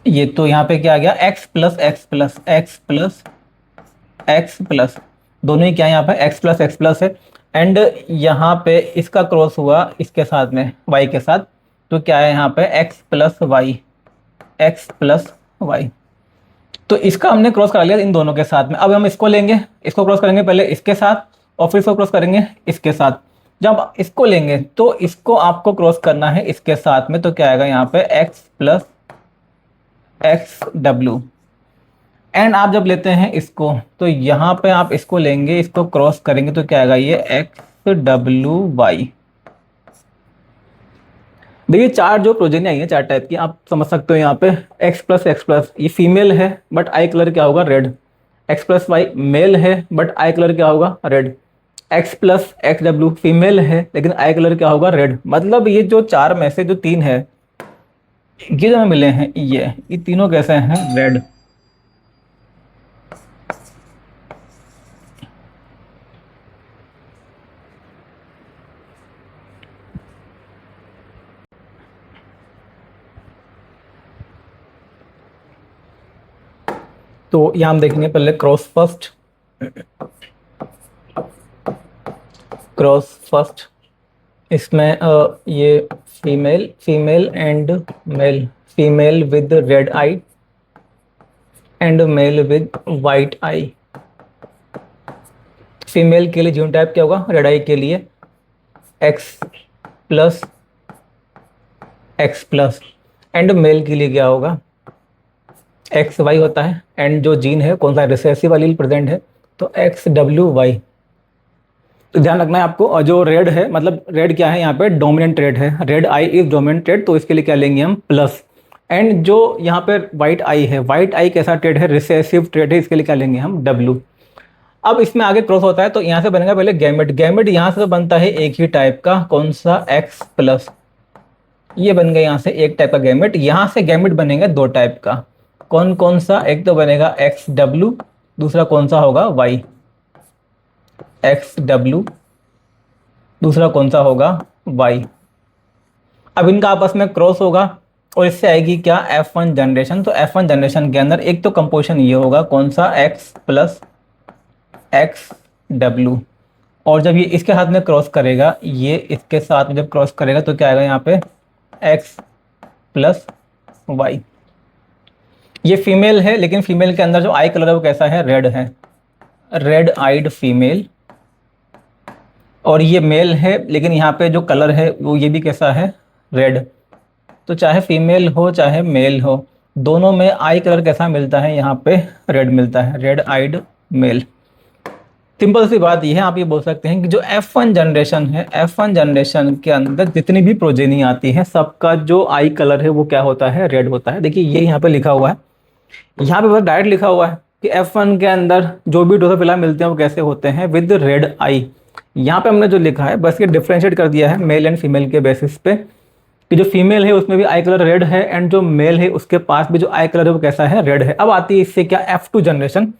ये तो यहाँ पे क्या आ गया, x plus x plus x plus x plus, दोनों ही क्या है यहाँ पे x प्लस है। एंड यहाँ पे इसका क्रॉस हुआ इसके साथ में y के साथ, तो क्या है यहाँ पे x plus Y, X plus Y. तो इसका हमने क्रॉस करा लिया इन दोनों के साथ में। अब हम इसको लेंगे, इसको क्रॉस करेंगे पहले इसके साथ और फिर इसको क्रॉस करेंगे इसके साथ। जब इसको लेंगे तो इसको आपको क्रॉस करना है इसके साथ में, तो क्या आएगा यहाँ पे x plus X W. And आप जब लेते हैं इसको तो यहाँ पे आप इसको लेंगे, इसको क्रॉस करेंगे तो क्या आएगा, ये एक्स डब्ल्यू वाई। देखिए चार जो प्रोजेनी आई है, चार टाइप की, आप समझ सकते हो। यहाँ पे एक्स प्लस ये फीमेल है बट आई कलर क्या होगा, red. X plus Y male है बट आई कलर क्या होगा, red. X plus X W female है लेकिन आई कलर क्या होगा, रेड। मतलब ये जो चार में से जो तीन है, ये जो हमें मिले हैं ये तीनों कैसे हैं, रेड। तो यहाँ हम देखेंगे पहले क्रॉस फर्स्ट, क्रॉस फर्स्ट। इसमें ये female and male, female with red eye and male with white eye. Female के लिए जीनोटाइप क्या होगा, रेड आई के लिए एक्स प्लस एंड मेल के लिए क्या होगा, एक्स वाई होता है। एंड जो जीन है कौन सा, रिसेसिव एलील प्रेजेंट है तो एक्स डब्ल्यू वाई। तो ध्यान रखना है आपको। और जो रेड है, मतलब रेड क्या है यहाँ पे, डोमिनेंट ट्रेड है, red I is dominant trade, तो इसके लिए क्या लेंगे हम, प्लस। एंड जो यहाँ पे वाइट आई है, वाइट आई कैसा ट्रेड है, रिसेसिव ट्रेड है, इसके लिए क्या लेंगे हम, डब्ल्यू। अब इसमें आगे क्रॉस होता है तो यहाँ से बनेगा पहले गैमेट। गैमेट यहाँ से बनता है एक ही टाइप का, कौन सा, एक्स प्लस। ये बन गया यहाँ से एक टाइप का गैमेट। यहाँ से गैमेट बनेगा दो टाइप का, कौन कौन सा, एक तो बनेगा एक्स डब्ल्यू, दूसरा कौन सा होगा, वाई। एक्स डब्ल्यू, दूसरा कौन सा होगा, वाई। अब इनका आपस में क्रॉस होगा और इससे आएगी क्या, F1 जनरेशन। तो F1 जनरेशन के अंदर एक तो कंपोजिशन ये होगा, कौन सा, एक्स प्लस एक्स डब्ल्यू। और जब ये इसके हाथ में क्रॉस करेगा, ये इसके साथ में जब क्रॉस करेगा तो क्या आएगा यहाँ पे, एक्स प्लस वाई। ये फीमेल है लेकिन फीमेल के अंदर जो आई कलर है वो कैसा है, रेड है, रेड आइड फीमेल। और ये मेल है लेकिन यहाँ पे जो कलर है वो ये भी कैसा है, रेड। तो चाहे फीमेल हो चाहे मेल हो, दोनों में आई कलर कैसा मिलता है, यहाँ पे रेड मिलता है, रेड आइड मेल। सिंपल सी बात ये है, आप ये बोल सकते हैं कि जो F1 जनरेशन है, F1 जनरेशन के अंदर जितनी भी प्रोजेनी आती है सबका जो आई कलर है वो क्या होता है, रेड होता है। देखिए ये यहाँ पे लिखा हुआ है, यहाँ पे बस डायरेक्ट लिखा हुआ है कि F1 के अंदर जो भी ड्रोसोफिला मिलते हैं वो कैसे होते हैं, विद रेड आई। यहाँ पे हमने जो लिखा है बस ये डिफ्रेंशिएट कर दिया है मेल एंड फीमेल के बेसिस पे, कि जो फीमेल है उसमें भी आई कलर रेड है एंड जो मेल है उसके पास भी जो आई कलर है वो कैसा है, रेड है। अब आती है इससे क्या, F2 जनरेशन।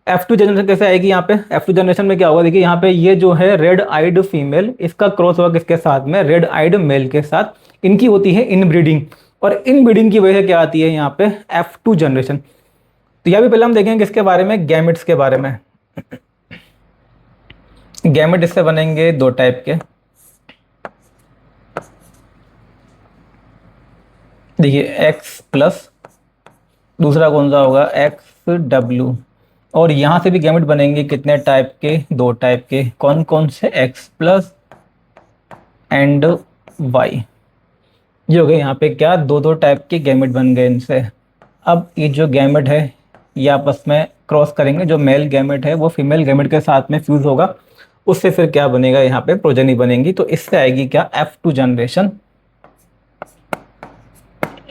F2 जनरेशन कैसे आएगी यहाँ पे, F2 जनरेशन में क्या होगा, देखिए यहाँ पे ये जो है रेड आइड फीमेल, इसका क्रॉस होगा किसके साथ में, रेड आइड मेल के साथ। इनकी होती है इनब्रीडिंग, और इनब्रीडिंग की वजह से क्या आती है यहाँ पे, F2 जनरेशन। तो यहाँ भी पहले हम देखेंगे किसके बारे में, गैमेट्स के बारे में। गैमेट इससे बनेंगे दो टाइप के। देखिए एक्स प्लस, दूसरा कौन सा होगा, एक्स डब्ल्यू। और यहाँ से भी गैमेट बनेंगे कितने टाइप के, दो टाइप के, कौन कौन से, एक्स प्लस एंड वाई। ये हो गए यहाँ पे क्या, दो दो टाइप के गैमेट बन गए इनसे। अब ये जो गैमेट है ये आपस में क्रॉस करेंगे, जो मेल गैमेट है वो फीमेल गैमेट के साथ में फ्यूज होगा, उससे फिर क्या बनेगा, यहाँ पे प्रोजेनी बनेंगी। तो इससे आएगी क्या, F2 जनरेशन।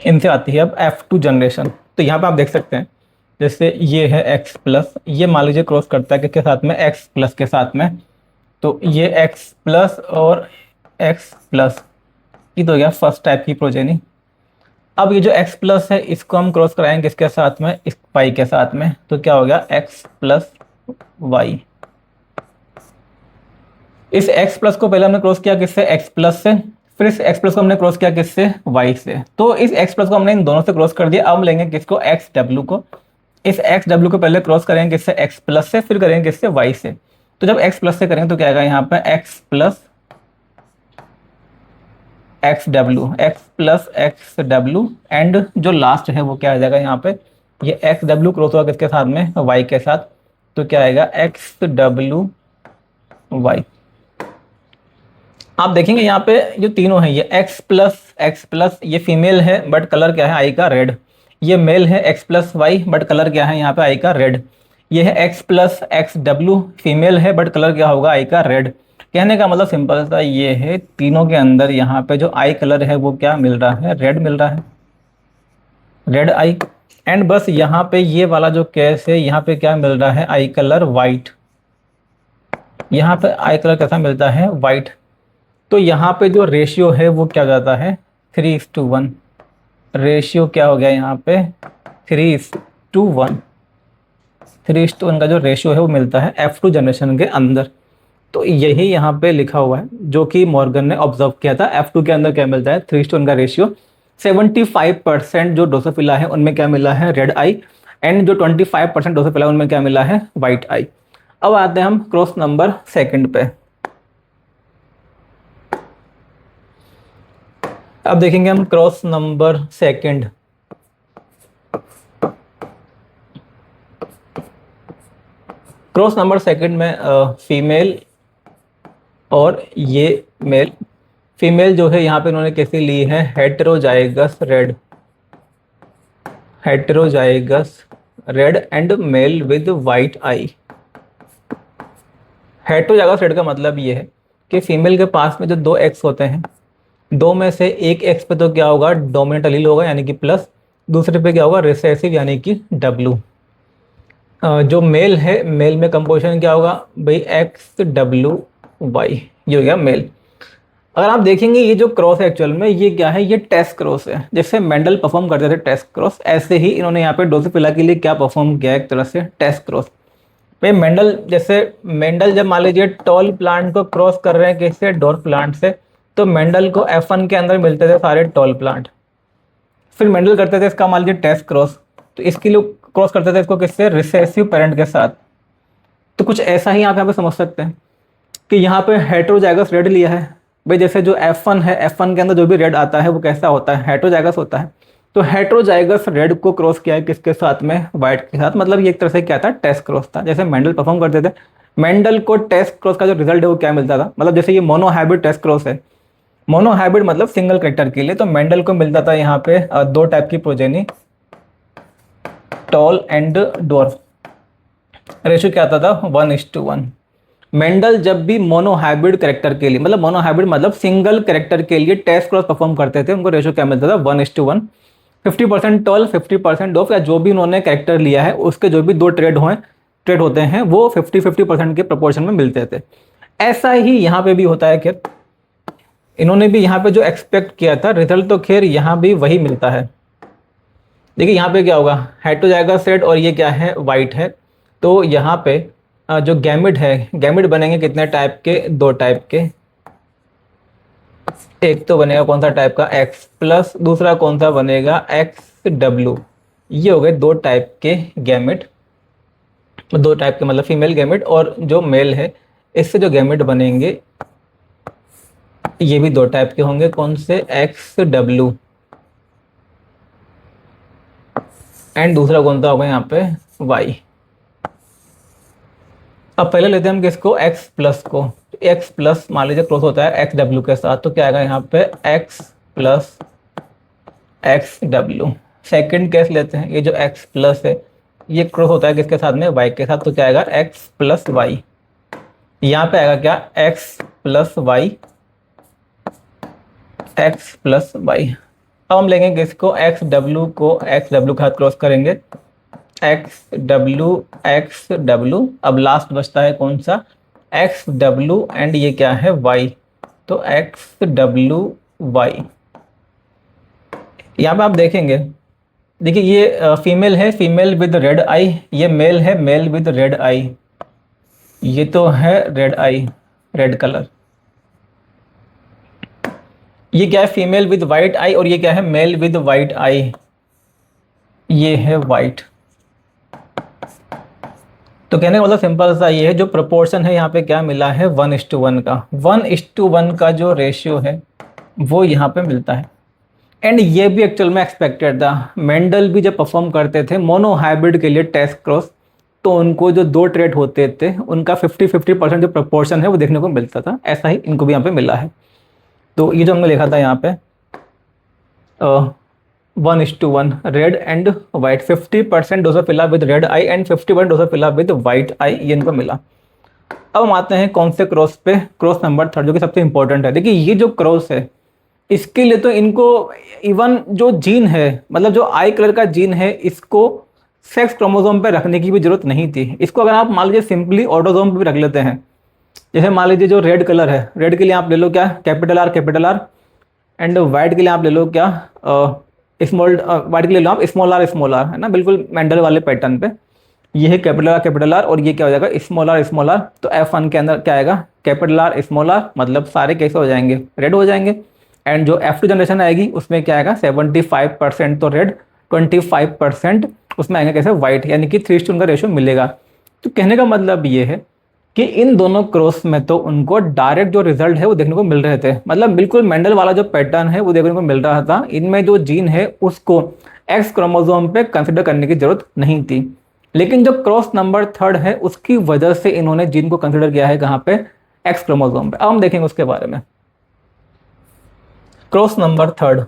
इनसे आती है अब F2 जनरेशन। तो यहाँ पे आप देख सकते हैं जैसे ये है x प्लस, ये मान लीजिए क्रॉस करता है किसके साथ में, x प्लस के साथ में। तो ये x प्लस और x प्लस, ये तो हो गया फर्स्ट टाइप की प्रोजेनी। अब ये जो x प्लस है इसको हम क्रॉस कराएंगे किसके साथ में, इस पाई के साथ में। तो क्या हो गया, x प्लस वाई। इस x प्लस को पहले हमने क्रॉस किया किससे, x प्लस से, फिर इस x प्लस को हमने क्रॉस किया किससे, y से। तो इस x प्लस को हमने इन दोनों से क्रॉस कर दिया। अब हम लेंगे किसको, एक्स डब्ल्यू को। इस एक्स डब्ल्यू को पहले क्रॉस करेंगे किससे, x प्लस से, फिर करेंगे किससे, y से। तो जब x प्लस से करेंगे तो क्या आएगा यहाँ पे, x plus X W and जो लास्ट है वो क्या आ जाएगा यहाँ पे, ये एक्स डब्ल्यू क्रॉस होगा किसके साथ में, y के साथ। तो क्या आएगा, एक्स डब्ल्यू वाई। आप देखेंगे यहाँ पे जो तीनों है, ये एक्स प्लस ये फीमेल है बट कलर क्या है, आई का रेड। ये मेल है X plus Y but colour क्या है यहाँ पे, आई का रेड। ये है X plus X W, female है बट कलर क्या होगा, आई का रेड। कहने का मतलब सिंपल सा ये है, तीनों के अंदर यहाँ पे जो आई कलर है वो क्या मिल रहा है, रेड मिल रहा है, रेड आई। एंड बस यहाँ पे ये वाला जो केस है, यहाँ पे क्या मिल रहा है, आई कलर वाइट। यहाँ पे आई कलर कैसा मिलता है, वाइट। तो यहाँ पे जो रेशियो है वो क्या हो जाता है, 3:1। रेशियो क्या हो गया यहाँ पे, 3:1। 3:1 का जो रेशियो है वो मिलता है F2 जनरेशन के अंदर। तो यही यहाँ पे लिखा हुआ है जो कि मॉर्गन ने ऑब्जर्व किया था। F2 के अंदर क्या मिलता है, 3:1 का रेशियो। 75% जो ड्रोसोफिला है उनमें क्या मिला है, रेड आई। एंड जो 25% ड्रोसोफिला उनमें क्या मिला है, वाइट आई। अब आते हैं हम क्रॉस नंबर सेकंड पे। अब देखेंगे हम cross number second. Cross number second में फीमेल और ये मेल। फीमेल जो है यहाँ पे इन्होंने कैसे ली है, heterozygous red, heterozygous red and male with white I. Heterozygous red का मतलब ये है कि फीमेल के पास में जो दो एक्स होते हैं, दो में से एक एक्स पे तो क्या होगा, डोमिनेंट एलील होगा यानी कि प्लस, दूसरे पे क्या होगा, रिसेसिव यानी कि डब्लू। जो मेल है, मेल में कंपोजिशन क्या होगा भाई, एक्स डब्लू वाई, ये हो गया मेल। अगर आप देखेंगे ये जो क्रॉस है एक्चुअल में ये क्या है, ये टेस्ट क्रॉस है। जैसे मेंडल परफॉर्म करते थे टेस्ट क्रॉस, ऐसे ही इन्होंने यहाँ पे ड्रोसोफिला के लिए क्या परफॉर्म किया है, एक तरह से टेस्ट क्रॉस। भाई मेंडल, जैसे मेंडल जब मान लीजिए टॉल प्लांट को क्रॉस कर रहे हैं किससे, डॉर्फ प्लांट से, तो मेंडल को F1 के अंदर मिलते थे सारे टॉल प्लांट। फिर मेंडल करते थे इसका मान लीजिए टेस्ट क्रॉस, तो इसके लिए क्रॉस करते थे इसको किससे, रिसेसिव पेरेंट के साथ। तो कुछ ऐसा ही आप यहाँ पे समझ सकते हैं कि यहाँ पे हेटेरोजाइगस रेड लिया है। भाई जैसे जो F1 है, F1 के अंदर जो भी रेड आता है वो कैसा होता है, हेटेरोजाइगस होता है। तो हेटेरोजाइगस रेड को क्रॉस किया है किसके साथ में, वाइट के साथ। मतलब ये एक तरह से क्या था, टेस्ट क्रॉस था। जैसे मेंडल परफॉर्म करते थे, मेंडल को टेस्ट क्रॉस का जो रिजल्ट है वो क्या मिलता था, मतलब जैसे ये मोनोहाइब्रिड टेस्ट क्रॉस है, मोनोहाइब्रिड मतलब सिंगल कैरेक्टर के लिए, तो मेंडल को मिलता था यहाँ पे दो टाइप की progeny, tall and dwarf. Ratio क्या आता था, 1:1। मेंडल जब भी मोनोहाइब्रिड कैरेक्टर के लिए, मतलब मोनोहाइब्रिड मतलब सिंगल कैरेक्टर के लिए टेस्ट क्रॉस परफॉर्म करते थे, उनको रेशियो क्या मिलता था, 1:1। 50% टॉल 50% डॉफ, या जो भी उन्होंने कैरेक्टर लिया है उसके जो भी दो ट्रेड होते हैं वो 50-50% के प्रोपोर्शन में मिलते थे। ऐसा ही यहाँ पे भी होता है। खैर इन्होंने भी यहाँ पे जो एक्सपेक्ट किया था रिजल्ट तो खैर यहाँ भी वही मिलता है। देखिए यहाँ पे क्या होगा, हेटेरोजाइगस रेड और ये क्या है, वाइट है। तो यहाँ पे जो गैमिड है, गैमिड बनेंगे कितने टाइप के, दो टाइप के। एक तो बनेगा कौन सा टाइप का, एक्स प्लस, दूसरा कौन सा बनेगा, एक्स डब्ल्यू। ये हो गए दो टाइप के गैमिड, दो टाइप के मतलब फीमेल गैमिड। और जो मेल है इससे जो गैमिड बनेंगे ये भी दो टाइप के होंगे, कौन से, एक्स डब्ल्यू, एंड दूसरा कौन सा होगा यहाँ पे, वाई। अब पहले लेते हैं हम किसको, एक्स प्लस को। एक्स प्लस मान लीजिए क्रॉस होता है एक्स डब्ल्यू के साथ, तो क्या आएगा यहाँ पे, X plus X W. Second case लेते हैं, ये जो एक्स प्लस है ये क्रॉस होता है किसके साथ में, वाई के साथ, तो क्या आएगा, एक्स प्लस वाई। यहाँ पे आएगा क्या, X plus Y, X plus Y. अब हम लेंगे किसको, एक्स डब्ल्यू को एक्स डब्ल्यू के साथ क्रॉस करेंगे, एक्स डब्ल्यू। अब लास्ट बचता है कौन सा, एक्स डब्ल्यू एंड ये क्या है, वाई। तो एक्स डब्ल्यू वाई। यहाँ पे आप देखेंगे, देखिए ये फीमेल है, फीमेल विद रेड आई, ये मेल है, मेल विद रेड आई, ये तो है रेड आई। Red colour. ये क्या है, फीमेल विद वाइट आई, और ये क्या है, मेल विद वाइट आई, ये है वाइट। तो कहने का मतलब सिंपल सा ये है, जो प्रोपोर्शन है यहाँ पे क्या मिला है, 1:1 का, 1:1 का जो रेशियो है वो यहाँ पे मिलता है। एंड ये भी एक्चुअल में एक्सपेक्टेड था। मेंडल भी जब परफॉर्म करते थे मोनोहाइब्रिड के लिए टेस्ट क्रॉस, तो उनको जो दो ट्रेट होते थे उनका 50-50% जो प्रोपोर्शन है वो देखने को मिलता था, ऐसा ही इनको भी यहाँ पे मिला है। तो ये जो हमने लिखा था यहाँ पे 1:1 red and white, 50% drosophila with red eye and 50% drosophila with white eye, ये इनको मिला। अब हम आते हैं कौन से क्रॉस पे, क्रॉस नंबर 3 जो कि सबसे इंपॉर्टेंट है। देखिए ये जो क्रॉस है इसके लिए तो इनको इवन जो जीन है, मतलब जो आई कलर का जीन है, इसको सेक्स क्रोमोसोम पे रखने की भी जरूरत नहीं थी। इसको अगर आप मान लीजिए सिंपली ऑटोसोम पे भी रख लेते हैं, जैसे मान लीजिए जो रेड कलर है, रेड के लिए आप ले लो क्या, कैपिटल आर, एंड वाइट के लिए आप ले लो क्या, स्मॉल, वाइट के लिए लो आप स्मॉल आर, है ना, बिल्कुल मेंडल वाले पैटर्न पे। ये है कैपिटल आर और ये क्या हो जाएगा, स्मॉल आर। तो F1 के अंदर क्या आएगा, कैपिटल आर स्मॉल आर, मतलब सारे कैसे हो जाएंगे, रेड हो जाएंगे। एंड जो F2 जनरेशन आएगी उसमें क्या आएगा, 75% तो रेड, 25% उसमें आएंगे कैसे, वाइट, यानी कि 3:1 का रेशियो मिलेगा। तो कहने का मतलब ये है कि इन दोनों क्रॉस में तो उनको डायरेक्ट जो रिजल्ट है वो देखने को मिल रहे थे, मतलब बिल्कुल मेंडल वाला जो पैटर्न है वो देखने को मिल रहा था। इनमें जो जीन है उसको एक्स क्रोमोसोम पे कंसिडर करने की जरूरत नहीं थी। लेकिन जो क्रॉस नंबर 3 है उसकी वजह से इन्होंने जीन को कंसिडर किया है कहाँ पे, एक्स क्रोमोसोम पे। अब हम देखेंगे उसके बारे में। क्रॉस नंबर 3,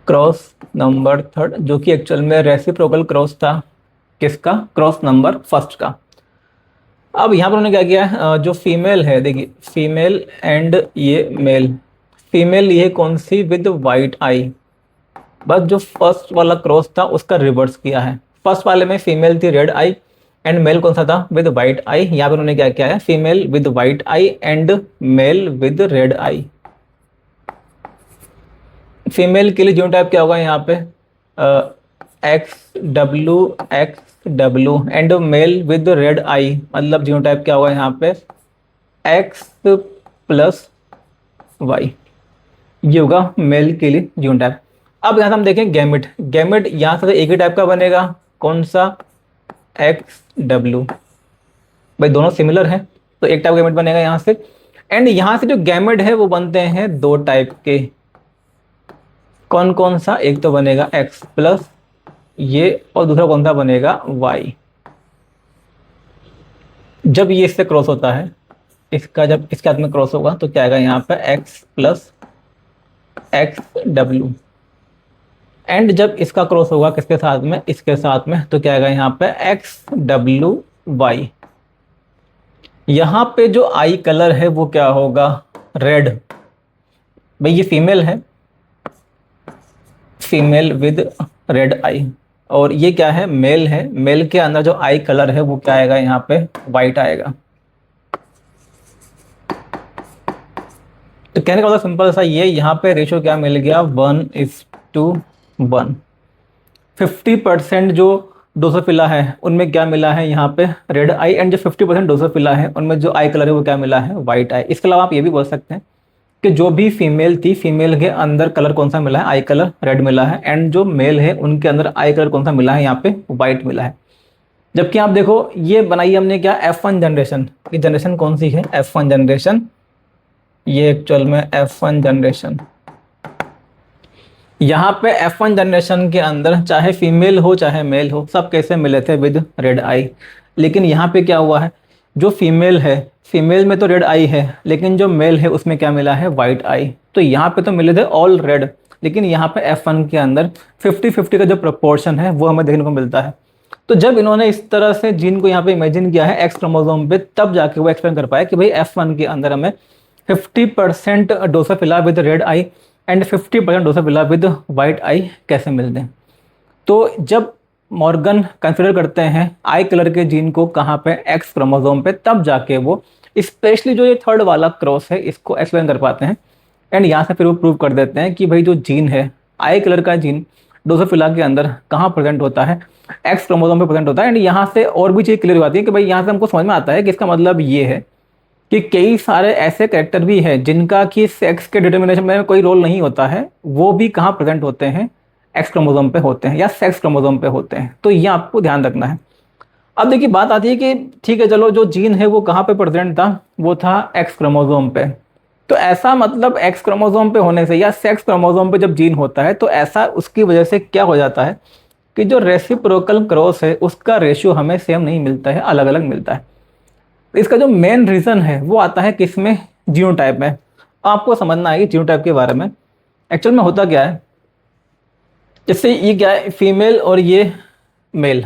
क्रॉस नंबर 3 जो कि एक्चुअल में रेसिप्रोकल क्रॉस था, किसका, क्रॉस नंबर 1 का। अब यहाँ पर उन्होंने क्या किया, जो फीमेल है, देखिए फीमेल एंड ये मेल, फीमेल ये कौन सी, विद वाइट आई, बस जो फर्स्ट वाला क्रॉस था उसका रिवर्स किया है। फर्स्ट वाले में फीमेल थी रेड आई एंड मेल कौन सा था, विद वाइट आई। यहाँ पर उन्होंने क्या किया है, female with white eye and male with red eye. Female के लिए जीनोटाइप क्या होगा यहाँ पे, XW and male with red eye, मतलब जीनोटाइप क्या होगा यहाँ पे, X+Y, ये होगा मेल के लिए जीनोटाइप। अब यहाँ से हम देखें गैमेट, गैमेट यहाँ से एक ही टाइप का बनेगा, कौन सा, XW, भाई दोनों सिमिलर हैं तो एक टाइप का गैमेट बनेगा यहाँ से। एंड यहाँ से जो गैमेट है वो बनते हैं दो टाइप के, कौन कौन सा, एक तो बनेगा X+ ये, और दूसरा कौन सा बनेगा, Y। जब ये इससे क्रॉस होता है, इसका जब इसके हाथ में क्रॉस होगा तो क्या आएगा यहाँ पे, X+XW। एंड जब इसका क्रॉस होगा किसके साथ में, इसके साथ में, तो क्या आएगा यहाँ पे, XWY। यहाँ पे जो आई कलर है वो क्या होगा, रेड। भाई ये फीमेल है, फीमेल विद रेड आई, और ये क्या है, मेल है, मेल के अंदर जो आई कलर है वो क्या आएगा यहाँ पे, वाइट आएगा। तो कहने का मतलब सिंपल सा ये, यहाँ पे रेशियो क्या मिल गया, 1:1। 50% जो ड्रोसोफिला है उनमें क्या मिला है यहाँ पे, रेड आई, एंड जो 50% ड्रोसोफिला है उनमें जो आई कलर है वो क्या मिला है, वाइट आई। इसके अलावा आप ये भी बोल सकते हैं कि जो भी फीमेल थी, फीमेल के अंदर कलर कौन सा मिला है, आई कलर रेड मिला है, एंड जो मेल है उनके अंदर आई कलर कौन सा मिला है, यहाँ पे वाइट मिला है। जबकि आप देखो ये बनाई हमने क्या, F1 जनरेशन, ये जनरेशन कौन सी है, F1 जनरेशन, ये एक्चुअल में F1 जनरेशन। यहाँ पे F1 जनरेशन के अंदर चाहे फीमेल हो चाहे मेल हो, सब कैसे मिले थे, विद रेड आई। लेकिन यहाँ पे क्या हुआ है, जो फीमेल है, फीमेल में तो रेड आई है, लेकिन जो मेल है उसमें क्या मिला है, वाइट आई। तो यहाँ पे तो मिले थे ऑल रेड, लेकिन यहाँ पे F1 के अंदर 50-50 का जो प्रोपोर्शन है वो हमें देखने को मिलता है। तो जब इन्होंने इस तरह से जीन को यहाँ पे इमेजिन किया है एक्स क्रोमोसोम पे, तब जाके वो एक्सप्लेन कर पाया कि भाई F1 के अंदर हमें 50% drosophila with red eye and 50% drosophila with white eye कैसे मिलते हैं। तो जब मॉर्गन कंसिडर करते हैं आई कलर के जीन को कहाँ पे, एक्स क्रोमोसोम पे, तब जाके वो स्पेशली जो ये थर्ड वाला क्रॉस है इसको एक्सप्लेन कर पाते हैं। एंड यहाँ से फिर वो प्रूव कर देते हैं कि भाई जो जीन है, आई कलर का जीन ड्रोसोफिला के अंदर कहाँ प्रेजेंट होता है, एक्स क्रोमोसोम पे प्रेजेंट होता है। एंड यहाँ से और भी चीज़ क्लियर हो जाती है कि भाई यहाँ से हमको समझ में आता है कि इसका मतलब ये है कि कई सारे ऐसे कैरेक्टर भी हैं जिनका कि सेक्स के डिटर्मिनेशन में कोई रोल नहीं होता है, वो भी कहाँ प्रेजेंट होते हैं, एक्स क्रोमोसोम पे होते हैं या सेक्स क्रोमोसोम पे होते हैं। तो ये आपको ध्यान रखना है। अब देखिए बात आती है कि ठीक है चलो जो जीन है वो कहाँ पे प्रेजेंट था, वो था एक्स क्रोमोसोम पे। तो ऐसा मतलब एक्स क्रोमोसोम पे होने से या सेक्स क्रोमोसोम पे जब जीन होता है तो ऐसा उसकी वजह से क्या हो जाता है कि जो रेसिप्रोकल क्रॉस है उसका रेशियो हमें सेम नहीं मिलता है, अलग अलग मिलता है। इसका जो मेन रीज़न है वो आता है किसमें, जीनोटाइप में। आपको समझना है कि जीनोटाइप के बारे में एक्चुअल में होता क्या है। जैसे ये क्या है, फीमेल और ये मेल।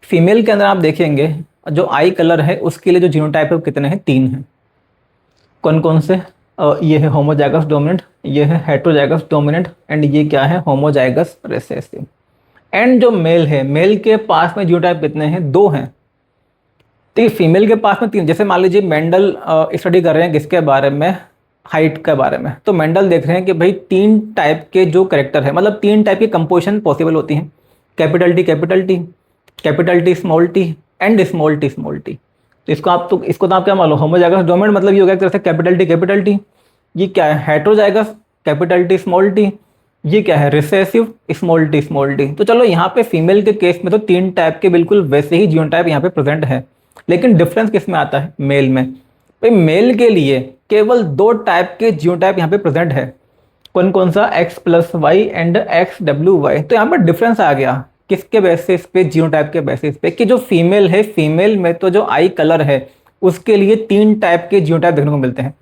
फीमेल के अंदर आप देखेंगे जो आई कलर है उसके लिए जो जीनोटाइप है वो कितने हैं, 3 हैं। कौन कौन से, ये है होमोजाइगस डोमिनेंट, ये है हेटेरोजाइगस डोमिनेंट, एंड ये क्या है, होमोजाइगस रिसेसिव। एंड जो मेल है, मेल के पास में जीनोटाइप कितने हैं, 2 हैं। तो ये फीमेल के पास में 3। जैसे मान लीजिए मेंडल स्टडी कर रहे हैं किसके बारे में, हाइट के बारे में। तो मेंडल देख रहे हैं कि भाई 3 टाइप के जो करेक्टर है, मतलब 3 टाइप की कंपोजिशन पॉसिबल होती हैं, capital T capital T, capital T small T, and small T small T. तो इसको तो आप क्या मानो, होमोजाइगस डोमिनेंट मतलब ये हो गया एक तरह से कैपिटल टी कैपिटल टी। ये क्या है, heterozygous capital T small T. ये क्या है, recessive small T small T. तो चलो यहाँ पे फीमेल के केस में तो 3 टाइप के बिल्कुल वैसे ही जीनोटाइप यहाँ पे प्रेजेंट है, लेकिन डिफरेंस किस में आता है, मेल में। भाई मेल के लिए केवल 2 टाइप के जीनोटाइप यहाँ पे प्रेजेंट है। कौन कौन सा, X plus Y and X W Y. तो यहाँ पर डिफरेंस आ गया किसके बेसिस पे, जीनोटाइप के बेसिस पे, कि जो फीमेल है, फीमेल में तो जो आई कलर है उसके लिए 3 टाइप के जीनोटाइप देखने को मिलते हैं।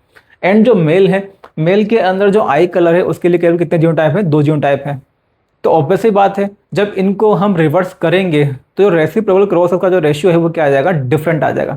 एंड जो मेल है, मेल के अंदर जो आई कलर है उसके लिए केवल कितने जीनोटाइप है, 2 जीनोटाइप है। तो ऑब्वियस ही बात है जब इनको हम रिवर्स करेंगे तो रेसिप्रोकल क्रॉस का जो रेशियो है वो क्या आ जाएगा, डिफरेंट आ जाएगा।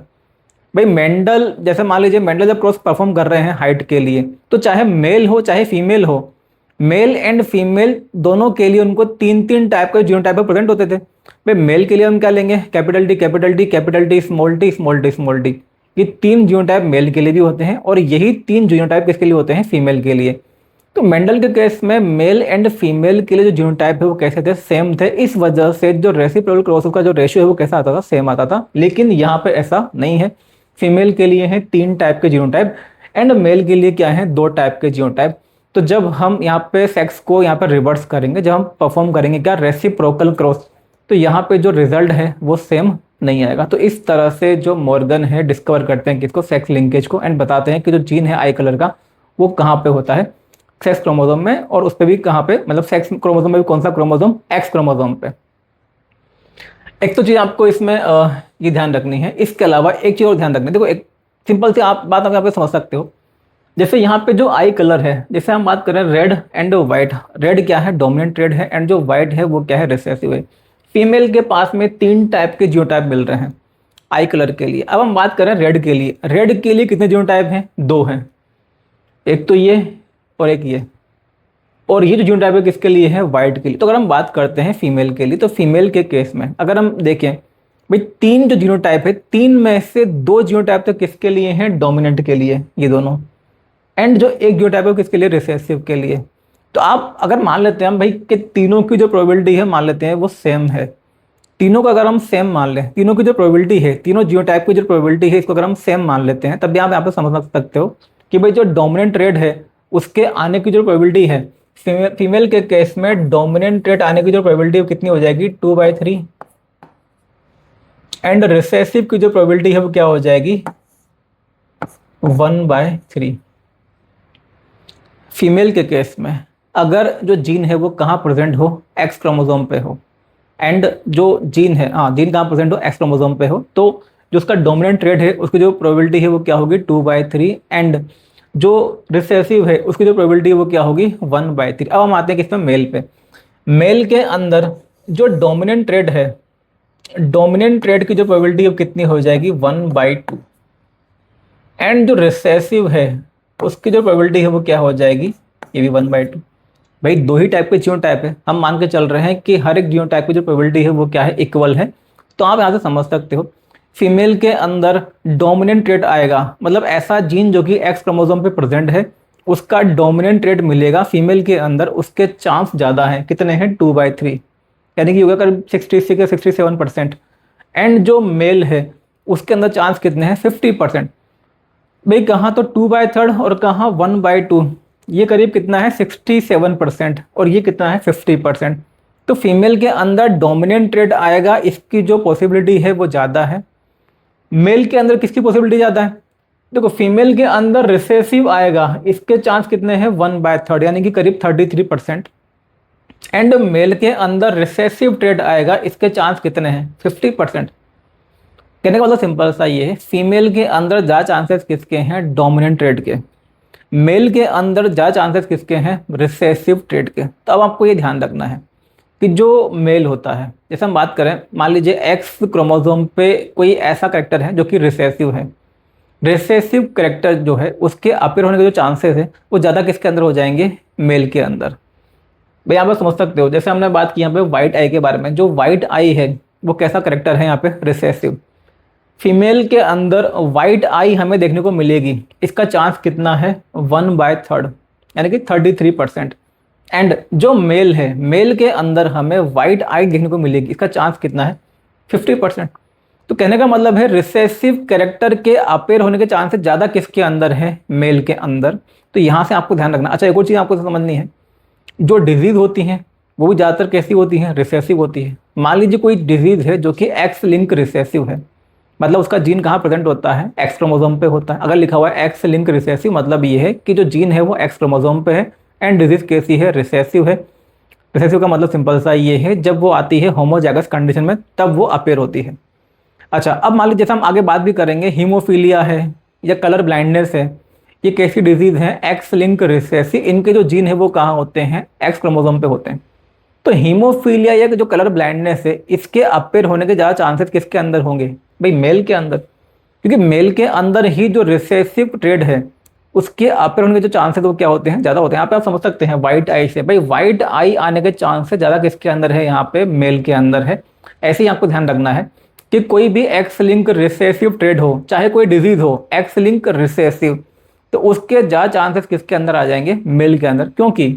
भाई मेंडल, जैसे मान लीजिए मेंडल जब क्रॉस परफॉर्म कर रहे हैं हाइट के लिए, तो चाहे मेल हो चाहे फीमेल हो, मेल एंड फीमेल दोनों के लिए उनको 3 टाइप के जीनोटाइप प्रेजेंट होते थे। भाई मेल के लिए हम क्या लेंगे, capital T capital T capital T small T small T small T. ये 3 जीनोटाइप मेल के लिए भी होते हैं और यही 3 जीनोटाइप किसके लिए होते हैं, फीमेल के लिए। तो मेंडल के केस में मेल एंड फीमेल के लिए जो जीनोटाइप है वो कैसे थे, सेम थे। इस वजह से जो रेसिप्रोकल क्रॉस का जो रेशियो है वो कैसा आता था, सेम आता था। लेकिन यहाँ पे ऐसा नहीं है, फीमेल के लिए है 3 टाइप के जीनोटाइप एंड मेल के लिए क्या है, 2 टाइप के जीनोटाइप। तो जब हम यहाँ पे सेक्स को यहाँ पर रिवर्स करेंगे, जब हम परफॉर्म करेंगे क्या, रेसिप्रोकल क्रॉस, तो यहाँ पे जो रिजल्ट है वो सेम नहीं आएगा। तो इस तरह से जो मॉर्गन है डिस्कवर करते हैं किसको, सेक्स लिंकेज को, एंड बताते हैं कि जो जीन है आई कलर का वो कहाँ पे होता है, सेक्स क्रोमोसोम में, और उस पर भी कहाँ पे, मतलब सेक्स क्रोमोसोम में भी कौन सा क्रोमोसोम, एक्स क्रोमोसोम पे। एक तो चीज़ आपको इसमें ये ध्यान रखनी है। इसके अलावा एक चीज़ और ध्यान रखनी है। देखो एक सिंपल सी आप बात आप समझ सकते हो। जैसे यहाँ पे जो आई कलर है, जैसे हम बात करें रेड एंड वाइट, रेड क्या है, डोमिनेंट रेड है, एंड जो वाइट है वो क्या है, रिसेसिव है। फीमेल के पास में 3 टाइप के जीनोटाइप मिल रहे हैं आई कलर के लिए। अब हम बात करें रेड के लिए, रेड के लिए कितने जीनोटाइप हैं, 2 हैं। एक तो ये और एक ये, और ये जो जीनोटाइप है किसके लिए है, वाइट के लिए। तो अगर हम बात करते हैं फीमेल के लिए, तो फीमेल के केस में अगर हम देखें भाई 3 जो जीनोटाइप है, 3 में से 2 जीनोटाइप तो किसके लिए हैं, डोमिनेंट के लिए, ये दोनों। एंड जो एक जीनोटाइप है किसके लिए, रिसेसिव के लिए। तो आप अगर मान लेते हैं हम भाई कि तीनों की जो प्रोबेबिलिटी है मान लेते हैं वो सेम है, तीनों का अगर हम सेम मान लें, तीनों की जो प्रोबेबिलिटी है, तीनों जीनोटाइप की जो प्रोबेबिलिटी है, इसको अगर हम सेम मान लेते हैं, तब भी आप यहाँ पे समझ सकते हो कि भाई जो डोमिनेंट रेड है उसके आने की जो प्रोबेबिलिटी है, फीमेल के केस में डोमिनेंट रेड आने की जो प्रोबेबिलिटी कितनी हो जाएगी, 2/3। एंड रिसेसिव की जो प्रोबेबिलिटी है वो क्या हो जाएगी, 1/3। फीमेल के केस में अगर जो जीन है वो कहाँ प्रेजेंट हो, एक्स क्रोमोसोम पे हो, एंड जो जीन है, हाँ जीन कहाँ प्रेजेंट हो, एक्स क्रोमोसोम पे हो, तो जो उसका डोमिनेंट ट्रेड है उसकी जो प्रोबेबिलिटी है वो क्या होगी, 2/3। एंड जो रिसेसिव है उसकी जो प्रोबेबिलिटी है वो क्या होगी, 1/3। अब हम आते हैं किसमें, मेल पे। मेल के अंदर जो डोमिनेंट ट्रेड है, डोमिनेंट ट्रेड की जो प्रोबेबिलिटी है वो कितनी हो जाएगी, 1/2। एंड जो रिसेसिव है उसकी जो प्रोबेबिलिटी है वो क्या हो जाएगी, ये भी 1/2। भाई 2 ही टाइप के जीनोटाइप है, हम मान के चल रहे हैं कि हर एक जीनोटाइप की जो प्रोबेबिलिटी है वो क्या है, इक्वल है। तो आप यहाँ से समझ सकते हो फीमेल के अंदर डोमिनेंट ट्रेट आएगा, मतलब ऐसा जीन जो कि एक्स क्रोमोसोम पे प्रेजेंट है उसका डोमिनेंट ट्रेट मिलेगा फीमेल के अंदर, उसके चांस ज़्यादा हैं, कितने हैं, 2/3। यानी कि होगा करीब 66 या 67%। एंड जो मेल है उसके अंदर चांस कितने हैं, 50%। भाई कहाँ तो 2/3 और कहाँ 1/2, ये करीब कितना है 67% और ये कितना है 50%। तो फीमेल के अंदर डोमिनेंट ट्रेड आएगा, इसकी जो पॉसिबिलिटी है वो ज़्यादा है। मेल के अंदर किसकी पॉसिबिलिटी ज़्यादा है, देखो फीमेल के अंदर रिसेसिव आएगा, इसके चांस कितने हैं 1/3 यानी कि करीब 33%। एंड मेल के अंदर रिसेसिव ट्रेड आएगा, इसके चांस कितने हैं 50%। कहने का मतलब सिंपल सा ये है, फीमेल के अंदर ज़्यादा चांसेस किसके हैं, डोमिनेंट ट्रेड के। मेल के अंदर ज़्यादा चांसेस किसके हैं, रिसेसिव ट्रेड के। तो अब आपको ये ध्यान रखना है कि जो मेल होता है, जैसे हम बात करें, मान लीजिए एक्स क्रोमोसोम पे कोई ऐसा करेक्टर है जो कि रिसेसिव है। रिसेसिव करेक्टर जो है उसके अपीयर होने के जो चांसेस है वो ज़्यादा किसके अंदर हो जाएंगे, मेल के अंदर। भाई यहाँ पर समझ सकते हो, जैसे हमने बात की यहाँ पे व्हाइट आई के बारे में, जो व्हाइट आई है वो कैसा करेक्टर है यहाँ पे, रिसेसिव। फीमेल के अंदर व्हाइट आई हमें देखने को मिलेगी, इसका चांस कितना है 1/3 यानी कि 33%। एंड जो मेल है, मेल के अंदर हमें व्हाइट आई देखने को मिलेगी, इसका चांस कितना है 50%। तो कहने का मतलब है रिसेसिव कैरेक्टर के अपेयर होने के चांसेस ज़्यादा किसके अंदर है, मेल के अंदर। तो यहाँ से आपको ध्यान रखना। अच्छा एक और चीज़ आपको समझनी है, जो डिजीज़ होती हैं वो भी ज़्यादातर कैसी होती हैं, रिसेसिव होती है। मान लीजिए कोई डिजीज़ है जो कि एक्स लिंक रिसेसिव है, मतलब उसका जीन कहाँ प्रेजेंट होता है, एक्स क्रोमोसोम पे होता है। अगर लिखा हुआ है एक्स लिंक रिसेसिव, मतलब ये है कि जो जीन है वो एक्स क्रोमोसोम पे है एंड डिजीज कैसी है, रिसेसिव है। रिसेसिव का मतलब सिंपल सा ये है, जब वो आती है होमोजाइगस कंडीशन में तब वो अपेयर होती है। अच्छा अब मान लीजिए जैसे हम आगे बात भी करेंगे, हीमोफीलिया है या कलर ब्लाइंडनेस है, ये कैसी डिजीज है, एक्स लिंक रिसेसिव। इनके जो जीन है वो कहाँ होते हैं, एक्स क्रोमोसोम पे होते हैं। तो हीमोफीलिया या जो कलर ब्लाइंडनेस है, इसके अपेयर होने के ज़्यादा चांसेस किसके अंदर होंगे, भाई मेल के अंदर। क्योंकि मेल के अंदर ही जो रिसेसिव ट्रेड है उसके अपेयर होने के जो चांसेस वो क्या होते हैं, ज़्यादा होते हैं। यहाँ पे आप समझ सकते हैं व्हाइट आई से, भाई व्हाइट आई आने के चांसेस ज़्यादा किसके अंदर है, यहाँ पे मेल के अंदर है। ऐसे ही आपको ध्यान रखना है कि कोई भी एक्स लिंक रिसेसिव ट्रेड हो, चाहे कोई डिजीज हो एक्स लिंक रिसेसिव, तो उसके ज़्यादा चांसेस किसके अंदर आ जाएंगे, मेल के अंदर। क्योंकि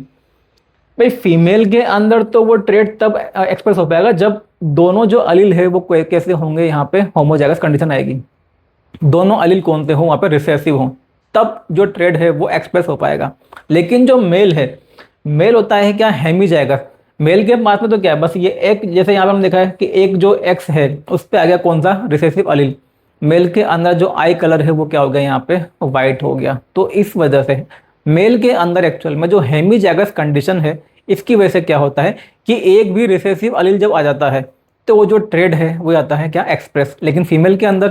भाई फीमेल के अंदर तो वो ट्रेड तब एक्सप्रेस हो पाएगा जब दोनों जो अलील है वो कैसे होंगे, यहाँ पे होमोजाइगस कंडीशन आएगी। दोनों अलील कौन से हो, वहाँ पे रिसेसिव हो, तब जो ट्रेड है वो एक्सप्रेस हो पाएगा। लेकिन जो मेल है, मेल होता है क्या, हेमीजाइगस। मेल के पास में तो क्या है, बस ये एक, जैसे यहाँ पे हमने देखा है कि एक जो एक्स है उस पर आ गया कौन सा, रिसेसिव अलील। मेल के अंदर जो आई कलर है वो क्या हो गया, यहाँ पे वाइट हो गया। तो इस वजह से मेल के अंदर एक्चुअल में जो हेमीजाइगस कंडीशन है, इसकी वजह से क्या होता है कि एक भी रिसेसिव अलील जब आ जाता है तो वो जो ट्रेड है वो आता है क्या, एक्सप्रेस। लेकिन फीमेल के अंदर,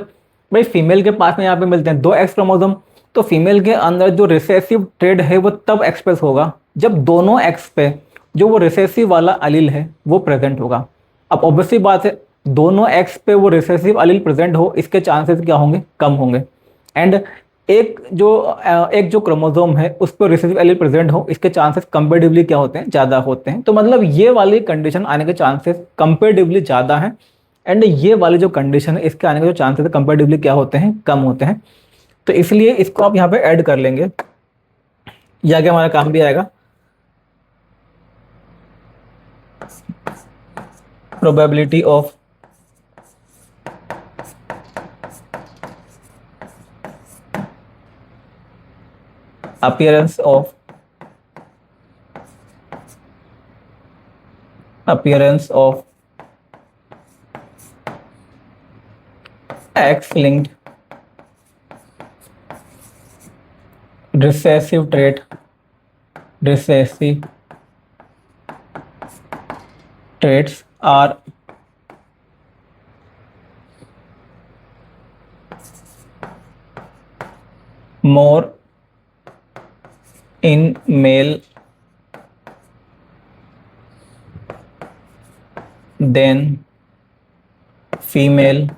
भाई फीमेल के पास में यहाँ पे मिलते हैं 2 एक्स क्रोमोसोम, तो फीमेल के अंदर जो रिसेसिव ट्रेड है वो तब एक्सप्रेस होगा जब दोनों एक्स पे जो वो रिसेसिव वाला अलील है वो प्रेजेंट होगा। अब ऑब्वियसली बात है, दोनों एक्स पे वो रिसेसिव अलील प्रेजेंट हो, इसके चांसेस क्या होंगे, कम होंगे। एंड एक जो क्रोमोसोम है उस पर रिसेसिव एलील प्रेजेंट हो, इसके चांसेस कंपेरेटिवली क्या होते हैं, ज़्यादा होते हैं। तो मतलब ये वाली कंडीशन आने के चांसेस कंपेरेटिवली ज़्यादा हैं। एंड ये वाली जो कंडीशन है इसके आने के जो चांसेस है कंपेरेटिवली क्या होते हैं, कम होते हैं। तो इसलिए इसको आप यहाँ पे ऐड कर लेंगे, ये आगे हमारा काम भी आएगा। Probability of appearance of X-linked recessive traits are more in male than female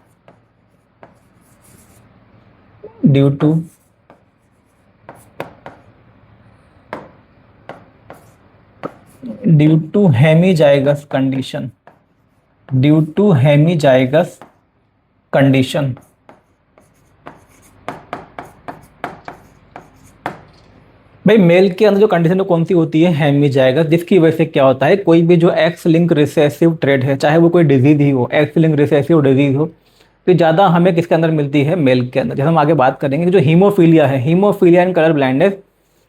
due to hemizygous condition, भाई मेल के अंदर जो कंडीशन कौन सी होती है, हेमिजाइगस, जिसकी वजह से क्या होता है, कोई भी जो एक्स लिंक रिसेसिव ट्रेड है, चाहे वो कोई डिजीज ही हो, एक्स लिंक रिसेसिव डिजीज हो, तो ज़्यादा हमें किसके अंदर मिलती है, मेल के अंदर। जैसे हम आगे बात करेंगे कि जो हीमोफीलिया है, हीमोफीलिया एंड कलर ब्लाइंडनेस,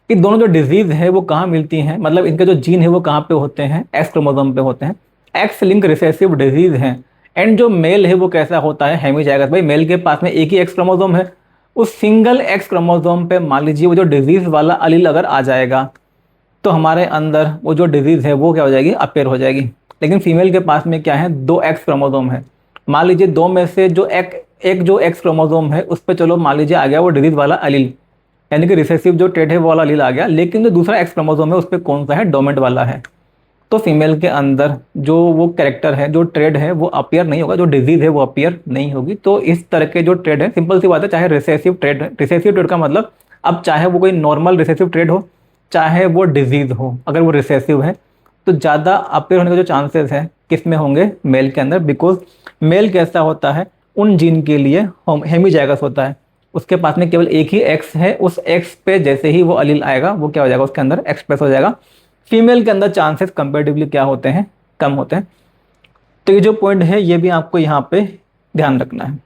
ये दोनों जो डिजीज है वो कहाँ मिलती हैं, मतलब इनके जो जीन है वो कहाँ पे होते हैं, एक्स क्रोमोसोम पे होते हैं, एक्स लिंक रिसेसिव डिजीज हैं। एंड जो मेल है वो कैसा होता है, हेमिजाइगस। भाई मेल के पास में एक ही एक्स क्रोमोसोम है, उस सिंगल एक्स क्रोमोसोम पे मान लीजिए वो जो डिजीज वाला अलील अगर आ जाएगा, तो हमारे अंदर वो जो डिजीज है वो क्या हो जाएगी, अपेयर हो जाएगी। लेकिन फीमेल के पास में क्या है, दो एक्स क्रोमोसोम है, मान लीजिए दो में से जो एक जो एक्स क्रोमोसोम है उस पर चलो मान लीजिए आ गया वो डिजीज वाला अलील, यानी कि रिसेसिव जो ट्रेड है वो वाला अलील आ गया, लेकिन जो दूसरा एक्स क्रोमोसोम है उस पर कौन सा है, डोमेंट वाला है। तो फीमेल के अंदर जो वो कैरेक्टर है, जो ट्रेड है वो अपियर नहीं होगा, जो डिजीज है वो अपियर नहीं होगी। तो इस तरह के जो ट्रेड है, सिंपल सी बात है, चाहे रिसेसिव ट्रेड है, रिसेसिव ट्रेड का मतलब अब चाहे वो कोई नॉर्मल रिसेसिव ट्रेड हो, चाहे वो डिजीज हो, अगर वो रिसेसिव है तो ज़्यादा अपियर होने का जो चांसेस है किस में होंगे, मेल के अंदर। बिकॉज मेल कैसा होता है, उन जीन के लिए हेमिजाइगस होता है, उसके पास में केवल एक ही एक्स है, उस एक्स पे जैसे ही वो अलील आएगा वो क्या हो जाएगा, उसके अंदर एक्सप्रेस हो जाएगा। फीमेल के अंदर चांसेस कंपेरेटिवली क्या होते हैं, कम होते हैं। तो ये जो पॉइंट है ये भी आपको यहाँ पे ध्यान रखना है।